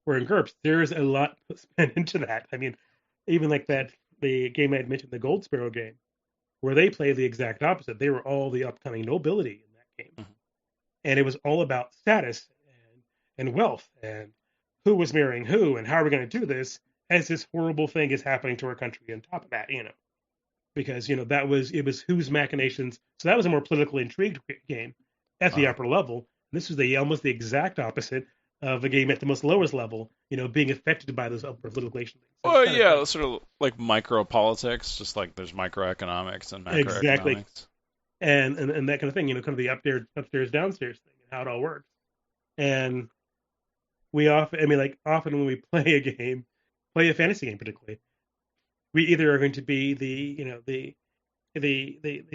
Where in GURPS, there is a lot spent into that. I mean, even like the game I had mentioned, the Gold Sparrow game, where they play the exact opposite. They were all the upcoming nobility in that game. Mhm. And it was all about status and wealth and who was marrying who and how are we going to do this as this horrible thing is happening to our country on top of that, because, it was whose machinations. So that was a more politically intrigued game at the upper level. This was almost the exact opposite of a game at the most lowest level, being affected by those upper political things. So Well, yeah, sort of like micro politics, just like there's microeconomics and macroeconomics. Exactly. And that kind of thing, kind of the upstairs, downstairs thing, and how it all works. And we often when we play a fantasy game particularly, we either are going to be the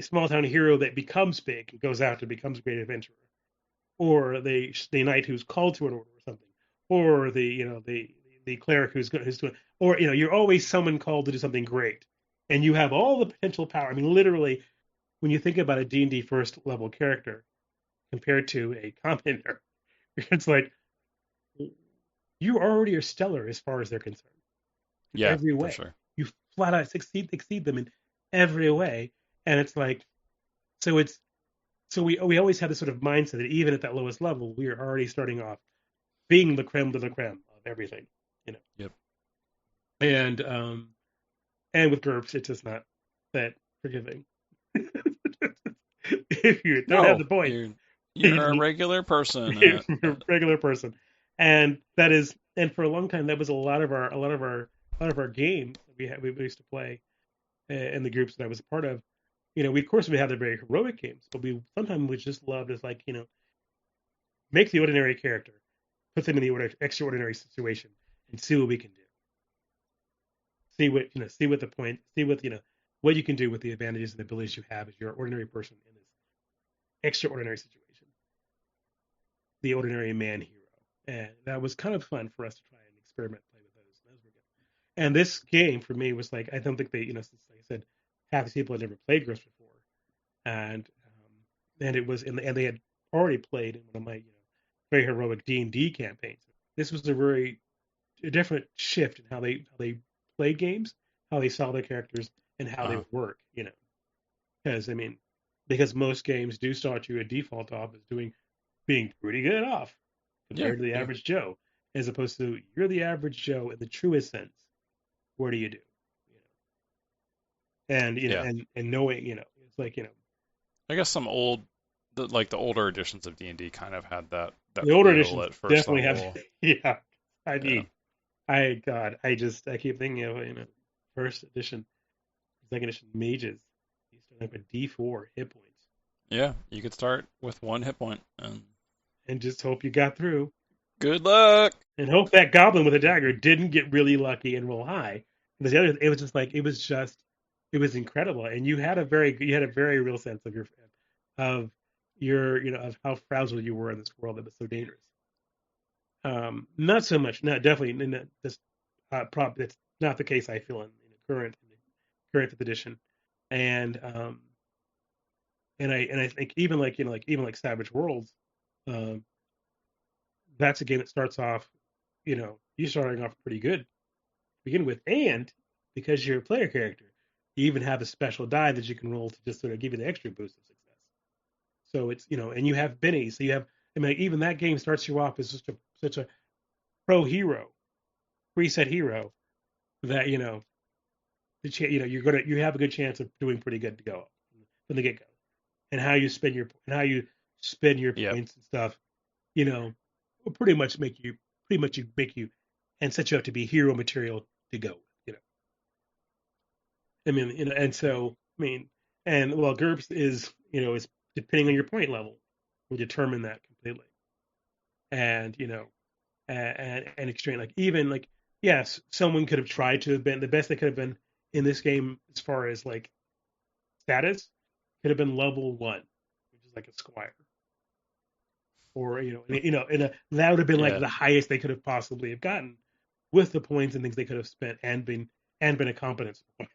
small town hero that becomes big and goes out and becomes a great adventurer, or the knight who's called to an order or something, or the cleric who's doing, or you're always someone called to do something great, and you have all the potential power. I mean, literally, when you think about a D&D first level character compared to a commander, it's like you already are stellar as far as they're concerned. Yeah, every way. for sure. You flat out exceed them in every way, and it's like, so we always have this sort of mindset that even at that lowest level, we are already starting off being the creme de la creme of everything, Yep. And with GURPS, it's just not that forgiving. If you don't have the point, you're a regular person. you're a regular person, and for a long time that was a lot of our game we used to play. and the groups that I was a part of, we of course we had the very heroic games, but we sometimes we just loved is like, make the ordinary character, put them in the extraordinary situation, and see what we can do. See what the point, see what what you can do with the advantages and abilities you have as your ordinary person in this extraordinary situation, the ordinary man hero, and that was kind of fun for us to try and experiment, play with those. Those were good. And this game for me was like, I don't think they, since like I said, half the people had never played GURPS before, and it was, and they had already played in one of my very heroic D&D campaigns. This was a different shift in how they played games, how they saw their characters, and how they would work. Because most games do start you at default off as being pretty good off compared to the average Joe, as opposed to you're the average Joe in the truest sense. What do you do? And and knowing, it's like I guess some the older editions of D&D kind of had that the older feel editions at first definitely level. have. I keep thinking of first edition, second edition mages. You start up at D4 hit points. Yeah, you could start with 1 hit point and just hope you got through. Good luck. And hope that goblin with a dagger didn't get really lucky and roll high. Because it was just like it was incredible, and you had a very real sense of of how fragile you were in this world that was so dangerous. Not so much, definitely in this that's not the case. I feel in the current fifth edition, and I think even like Savage Worlds, that's a game that starts off, you're starting off pretty good to begin with, and because you're a player character, you even have a special die that you can roll to just sort of give you the extra boost of success. So it's and you have bennies, so you have even that game starts you off as just such a pro hero, preset hero that you have a good chance of doing pretty good to go from the get go, and how you spend your points and stuff, will pretty much make you and set you up to be hero material to go. And well, GURPS is is depending on your point level will determine that completely, and and extreme, like even like yes, someone could have tried to have been the best they could have been in this game as far as like status could have been level 1, which is like a squire, or that would have been like the highest they could have possibly have gotten with the points and things they could have spent and been a competent squire.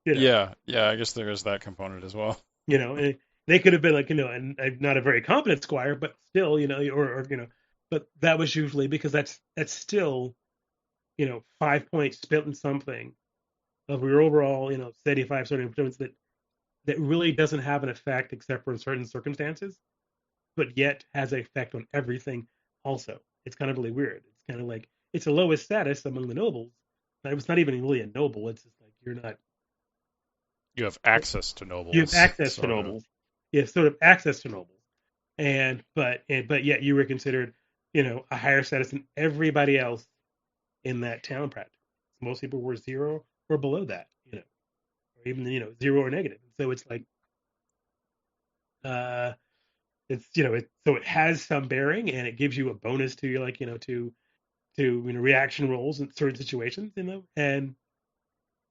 I guess there is that component as well. And they could have been like and not a very competent squire, but still or but that was usually because that's still 5 points spent in something of your overall 75 sort of influence that really doesn't have an effect except for in certain circumstances, but yet has an effect on everything also. It's kind of really weird. It's kind of like it's the lowest status among the nobles. It's not even really a noble. It's just like you have access to nobles. You have access to nobles. You have sort of access to nobles. But yet you were considered a higher status than everybody else in that town practically. Most people were 0 or below that, or even 0 or negative. So it's like it's so it has some bearing, and it gives you a bonus to your to reaction rolls in certain situations, and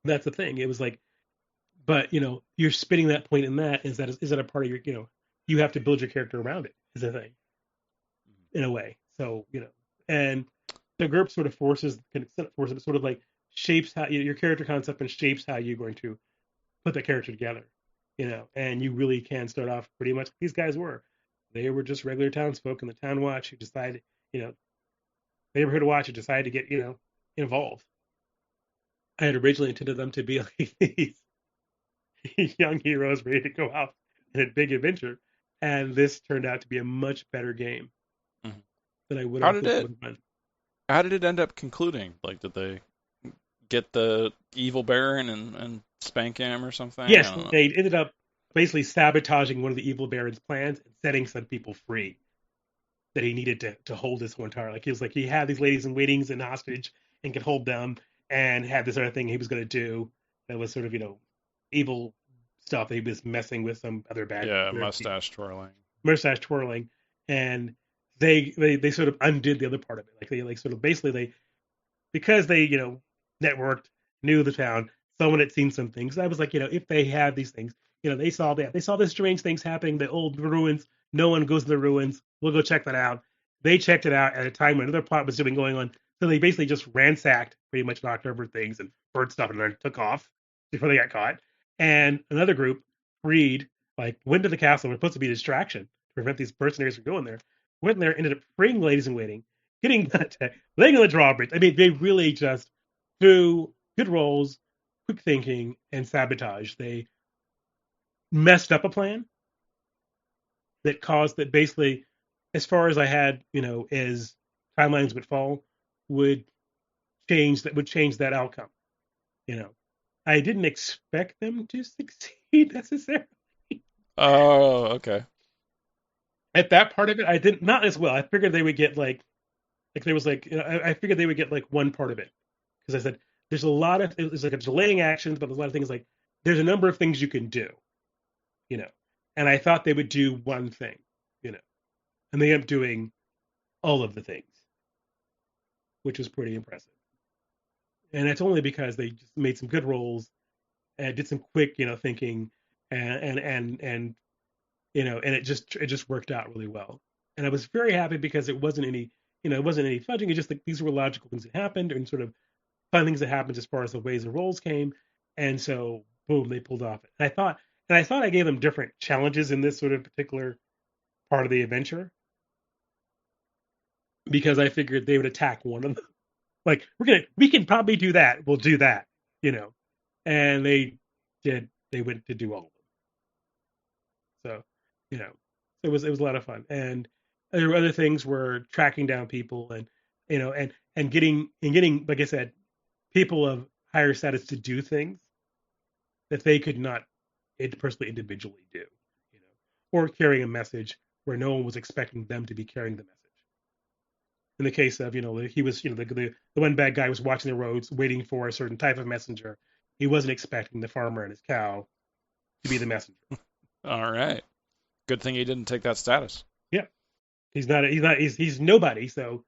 that's the thing. It was like, but you're spinning that point in that is that a part of your you have to build your character around it is the thing in a way. So and the GURPS sort of sort of like shapes how your character concept and shapes how you're going to put the character together. And you really can start off pretty much. These guys they were just regular townsfolk in the town watch who decided, neighborhood watch who decided to get involved. I had originally intended them to be like these young heroes ready to go out in a big adventure, and this turned out to be a much better game than I would have thought. How did it end up concluding? Like, did they get the evil baron and spank him or something? Yes, they ended up basically sabotaging one of the evil baron's plans and setting some people free that he needed to hold this whole entire. Like, he was like, he had these ladies in waitings and hostage and could hold them, and had this other thing he was going to do that was sort of evil stuff. He was messing with some other bad Yeah, mustache twirling. mustache twirling, and they sort of undid the other part of it. Like they like sort of basically they because they networked, knew the town. Someone had seen some things. I was like, if they had these things, they saw the strange things happening, the old ruins. No one goes to the ruins. We'll go check that out. They checked it out at a time when another plot was doing going on. So they basically just ransacked, pretty much knocked over things and burnt stuff, and then took off before they got caught. And another group, Reed, like went to the castle. Was supposed to be a distraction to prevent these mercenaries from going there. Went there, ended up freeing ladies in waiting, getting laying on the drawbridge. I mean, they really just through good rolls, quick thinking, and sabotage, they messed up a plan that caused that basically, as far as I had, as timelines would fall, would change that outcome. I didn't expect them to succeed necessarily. Oh, okay. At that part of it, I didn't not as well. I figured they would get like there was like I figured they would get like one part of it because I said there's a lot of it's like a delaying actions, but there's a lot of things like there's a number of things you can do, and I thought they would do one thing, and they ended up doing all of the things, which was pretty impressive. And it's only because they just made some good rolls and did some quick, thinking, and and it just worked out really well. And I was very happy because it wasn't any, fudging. It just like these were logical things that happened and sort of fun things that happened as far as the ways the rolls came. And so, boom, they pulled off it. And I thought I gave them different challenges in this sort of particular part of the adventure because I figured they would attack one of them. Like we can probably do that. We'll do that, And they did. They went to do all of them. So, it was a lot of fun. And there were other things where tracking down people and and getting like I said, people of higher status to do things that they could not personally individually do, or carrying a message where no one was expecting them to be carrying the message. In the case of, he was, the one bad guy was watching the roads, waiting for a certain type of messenger. He wasn't expecting the farmer and his cow to be the messenger. All right. Good thing he didn't take that status. Yeah, he's nobody, so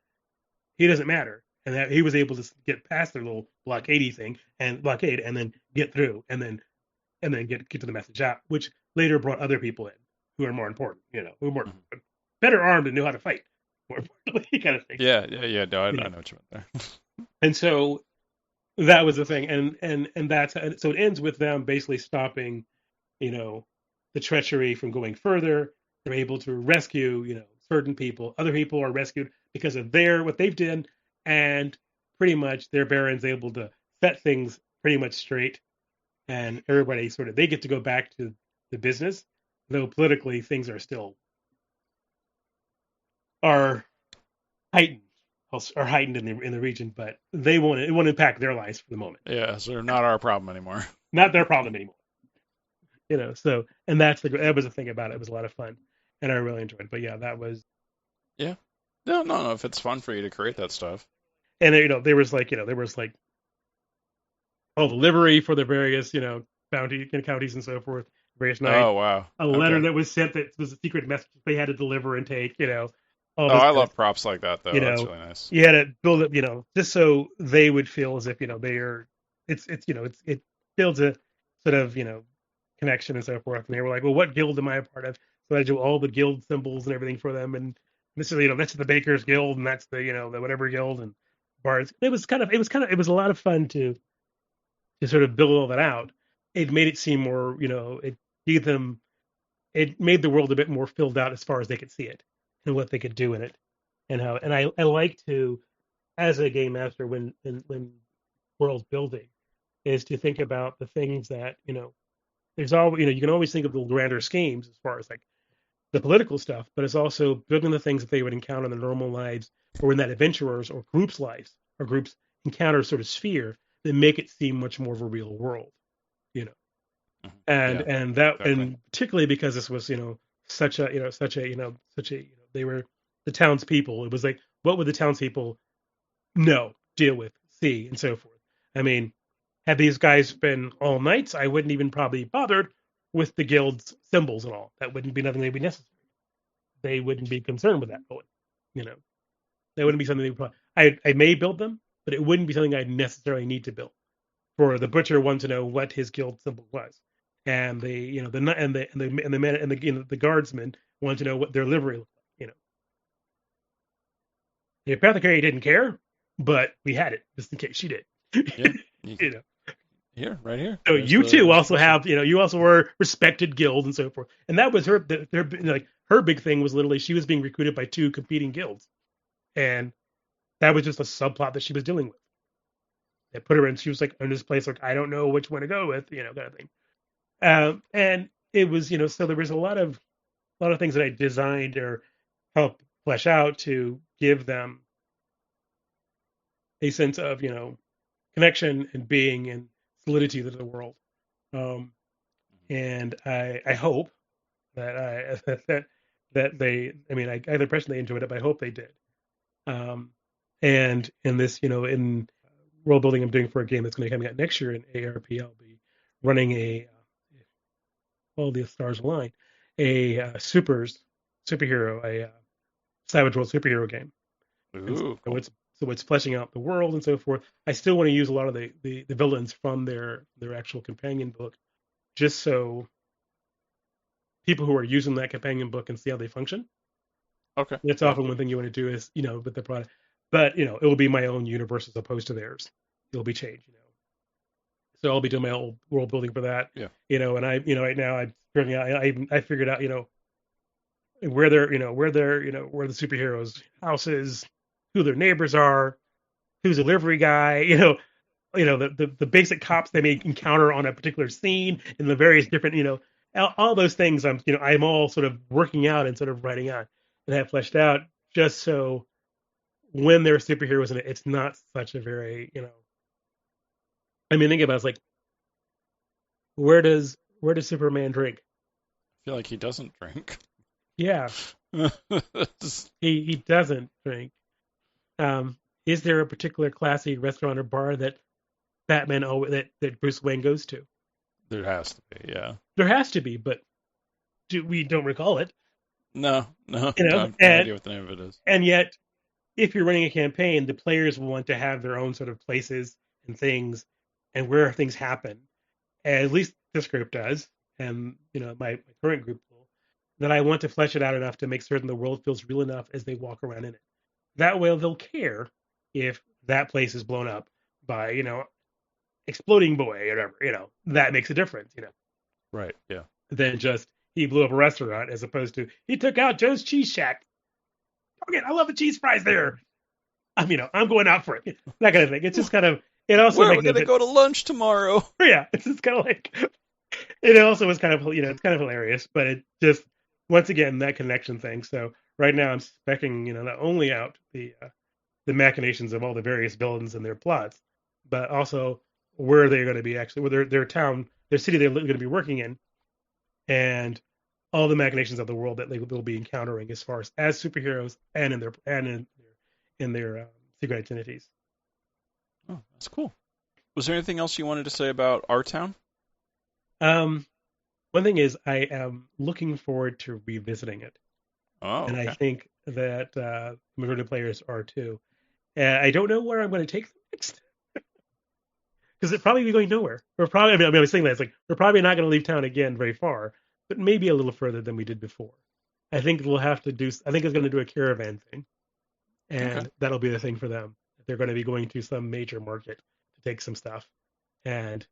he doesn't matter. And that he was able to get past their little blockade and then get through and then get to the message out, which later brought other people in who are more important, who are more better armed and knew how to fight. More importantly, kind of thing. Yeah. No, I know what you meant there. And so that was the thing, and that's so it ends with them basically stopping, the treachery from going further. They're able to rescue, certain people. Other people are rescued because of what they've done, and pretty much their baron's able to set things pretty much straight, and everybody they get to go back to the business, though politically things are still heightened in the region, but it won't impact their lives for the moment. Yeah, so they're not our problem anymore. Not their problem anymore. So and that was the thing about it. It was a lot of fun, and I really enjoyed it. But yeah, that was. Yeah. No. If it's fun for you to create that stuff. And there was all the livery for the various bounty counties and so forth. Various nights. Oh wow. A letter that was sent that was a secret message they had to deliver and take. I love props like that though. That's really nice. You had to build it, just so they would feel as if they are. It builds a sort of connection and so forth. And they were like, well, what guild am I a part of? So I do all the guild symbols and everything for them. And this is that's the Baker's Guild, and that's the the whatever guild and bards. It was a lot of fun to sort of build all that out. It made it seem more it made the world a bit more filled out as far as they could see it and what they could do in it, and I like to, as a game master, when world building, is to think about the things that there's all you can always think of the grander schemes as far as like the political stuff, but it's also building the things that they would encounter in their normal lives or in that adventurers or groups' lives or groups encounter sort of sphere that make it seem much more of a real world, and particularly because this was such a they were the townspeople. It was like, what would the townspeople know, deal with, see, and so forth. I mean, Had these guys spend all nights, I wouldn't even probably bothered with the guild's symbols and all. That wouldn't be nothing that'd be necessary. They wouldn't be concerned with that really. You know, that wouldn't be something they would. I may build them, but it wouldn't be something I'd necessarily need to build. For the butcher wanted to know what his guild symbol was, and the guardsmen wanted to know what their livery looked like. The apothecary didn't care, but we had it just in case she did. Yeah. you know. Here, right here. So There's you too also special. have, you also were respected guild and so forth, and that was her. Like her big thing was literally she was being recruited by 2 competing guilds, and that was just a subplot that she was dealing with. They put her in. She was like in this place, like I don't know which one to go with, kind of thing. And it was, so there was a lot of things that I designed or helped flesh out to give them a sense of, connection and being and solidity to the world. And I hope that that they, I got the impression they enjoyed it, but I hope they did. And in this, in world building I'm doing for a game that's going to be coming out next year in AARP, I'll be running all the stars align, a superhero, a Savage World superhero game. Ooh, cool. It's fleshing out the world and so forth. I still want to use a lot of the villains from their actual companion book, just so people who are using that companion book can see how they function. okay. It's often one thing you want to do is, with the product, but it will be my own universe as opposed to theirs. It'll be changed, So I'll be doing my own world building for that. Yeah. And I, right now I'm figuring out, I figured out, where they're, where the superheroes' house is, who their neighbors are, who's a livery guy, the basic cops they may encounter on a particular scene and the various different, all those things I'm all sort of working out and sort of writing out and have fleshed out just so when there are superheroes in it, it's not such a very, think about it, it's like, where does Superman drink? I feel like he doesn't drink. Yeah. he doesn't drink. Is there a particular classy restaurant or bar that Batman that Bruce Wayne goes to? There has to be, yeah. There has to be, but we don't recall it. No. I have no idea what the name of it is. And yet, if you're running a campaign, the players will want to have their own sort of places and things and where things happen. And at least this group does, and my current group will. That I want to flesh it out enough to make certain the world feels real enough as they walk around in it. That way, they'll care if that place is blown up by exploding boy or whatever. That makes a difference. Right. Yeah. Than just he blew up a restaurant as opposed to he took out Joe's Cheese Shack. Okay, I love the cheese fries there. I'm going out for it. That kind of thing. It's just kind of. It also where makes we're gonna go to lunch tomorrow. Yeah, it's just kind of like. It also was kind of it's kind of hilarious, but it just once again that connection thing. So right now I'm specking not only out the machinations of all the various villains and their plots, but also where they're going to be actually, where their town, their city they're going to be working in, and all the machinations of the world that they'll be encountering as far as superheroes and in their secret identities. Oh, that's cool. Was there anything else you wanted to say about our town? One thing is I am looking forward to revisiting it. Oh, and okay. I think that the majority of players are too. And I don't know where I'm going to take them next. Because it probably be going nowhere. We're probably, I was saying that, it's like, we're probably not going to leave town again very far, but maybe a little further than we did before. I think we'll have to do, I think it's going to do a caravan thing. And that'll be the thing for them. They're going to be going to some major market to take some stuff. And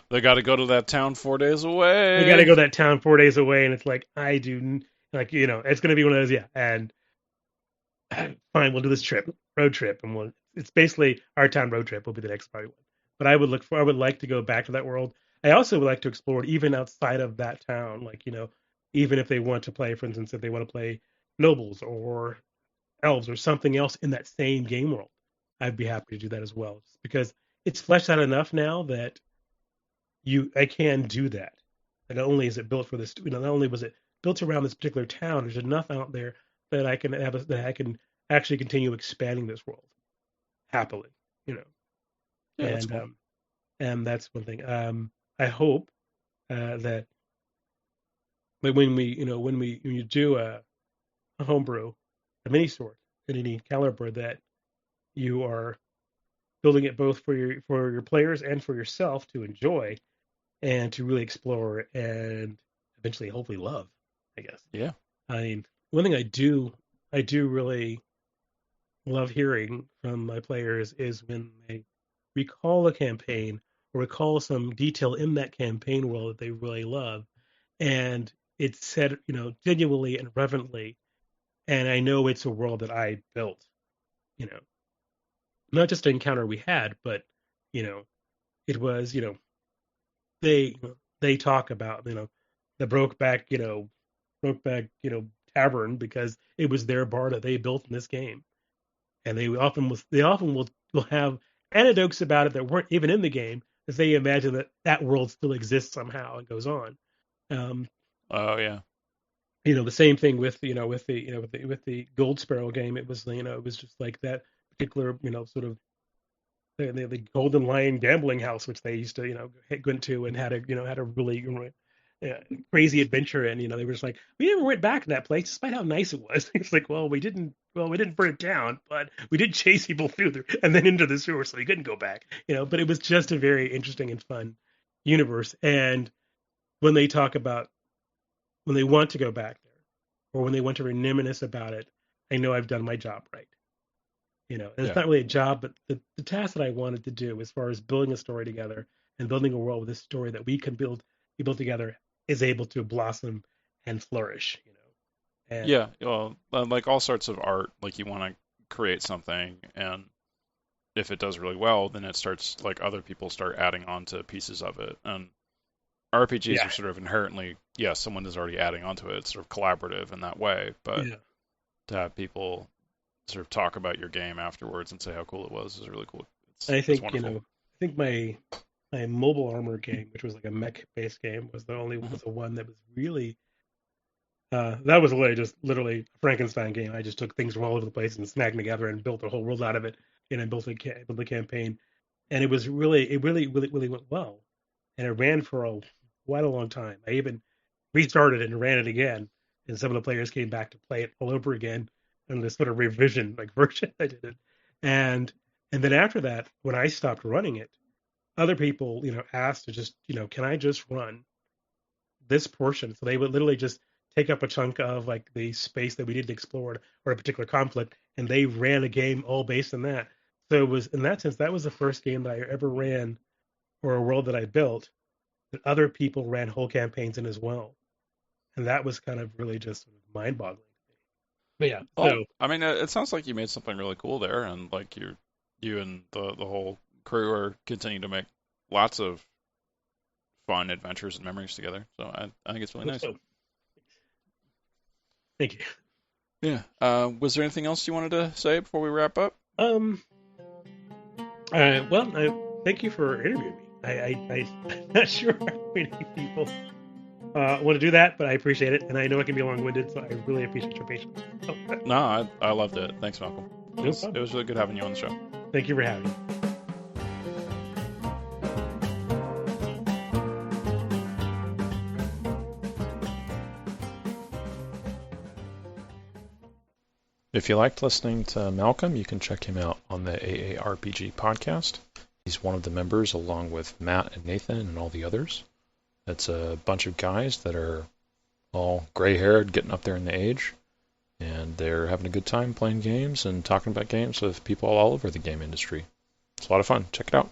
they got to go to that town 4 days away. They got to go to that town 4 days away. And it's like, it's going to be one of those, yeah. And fine, we'll do this road trip. And it's basically our town road trip will be the next probably one. But I would like to go back to that world. I also would like to explore it even outside of that town. Like, even if they want to play, for instance, if they want to play nobles or elves or something else in that same game world, I'd be happy to do that as well. Just because it's fleshed out enough now that I can do that. And not only is it built for this, not only was it built around this particular town, there's enough out there that I can actually continue expanding this world happily, Yeah, that's cool. and that's one thing. I hope that when you do a homebrew, of any sort, in any caliber, that you are building it both for your players and for yourself to enjoy and to really explore and eventually hopefully love, I guess. Yeah. I mean, one thing I do really love hearing from my players is when they recall a campaign or recall some detail in that campaign world that they really love, and it's said, genuinely and reverently, and I know it's a world that I built, you know, not just an encounter we had, but you know, it was, they they talk about, the Brokeback, tavern because it was their bar that they built in this game, and they often will have anecdotes about it that weren't even in the game, as they imagine that world still exists somehow and goes on. Um, Oh yeah. the same thing with with the Gold Sparrow game. It was it was just like that particular sort of the Golden Lion gambling house, which they used to go into and had a really crazy adventure. And they were just like, we never went back to that place despite how nice it was. It's like, well, we didn't burn it down, but we did chase people through there and then into the sewer, so you couldn't go back. But it was just a very interesting and fun universe. And when they talk about when they want to go back there, or when they want to reminisce about it, I know I've done my job right. And it's Yeah. not really a job, but the task that I wanted to do as far as building a story together and building a world with a story that we can build together, is able to blossom and flourish. And Yeah. Well, like all sorts of art, like you want to create something, and if it does really well, then it starts like other people start adding on to pieces of it. And RPGs yeah, are sort of inherently, yes, someone is already adding onto it. It's sort of collaborative in that way, but yeah. to have people sort of talk about your game afterwards and say how cool it was is really cool. I It's think wonderful. I think my mobile armor game, which was like a mech based game, Hmm. was the one that was really that was literally a Frankenstein game. I just took things from all over the place and snagged them together and built a whole world out of it, and I built a campaign, and it really went well, and it ran for quite a long time. I even restarted it and ran it again, and some of the players came back to play it all over again in this sort of revision like version I did it, and and then after that, when I stopped running it, other people asked to just can I just run this portion? So they would literally just take up a chunk of like the space that we didn't explore or a particular conflict, and they ran a game all based on that. So it was in that sense that was the first game that I ever ran, or a world that I built, that other people ran whole campaigns in as well, and that was kind of really just sort of mind-boggling to me. But yeah, Well, so I mean, it sounds like you made something really cool there, and like you and the whole crew are continuing to make lots of fun adventures and memories together. So I think it's I really hope nice. so. Thank you. Yeah. Was there anything else you wanted to say before we wrap up? Um. Well, thank you for interviewing me. I'm not sure how many people want to do that, but I appreciate it, and I know it can be long-winded, so I really appreciate your patience. Oh, No, I loved it. Thanks, Malcolm. no It problem. was really good having you on the show. Thank you for having me. If you liked listening to Malcolm, you can check him out on the AARPG podcast. He's one of the members along with Matt and Nathan and all the others. It's a bunch of guys that are all gray-haired, getting up there in the age, and they're having a good time playing games and talking about games with people all over the game industry. It's a lot of fun. Check it out.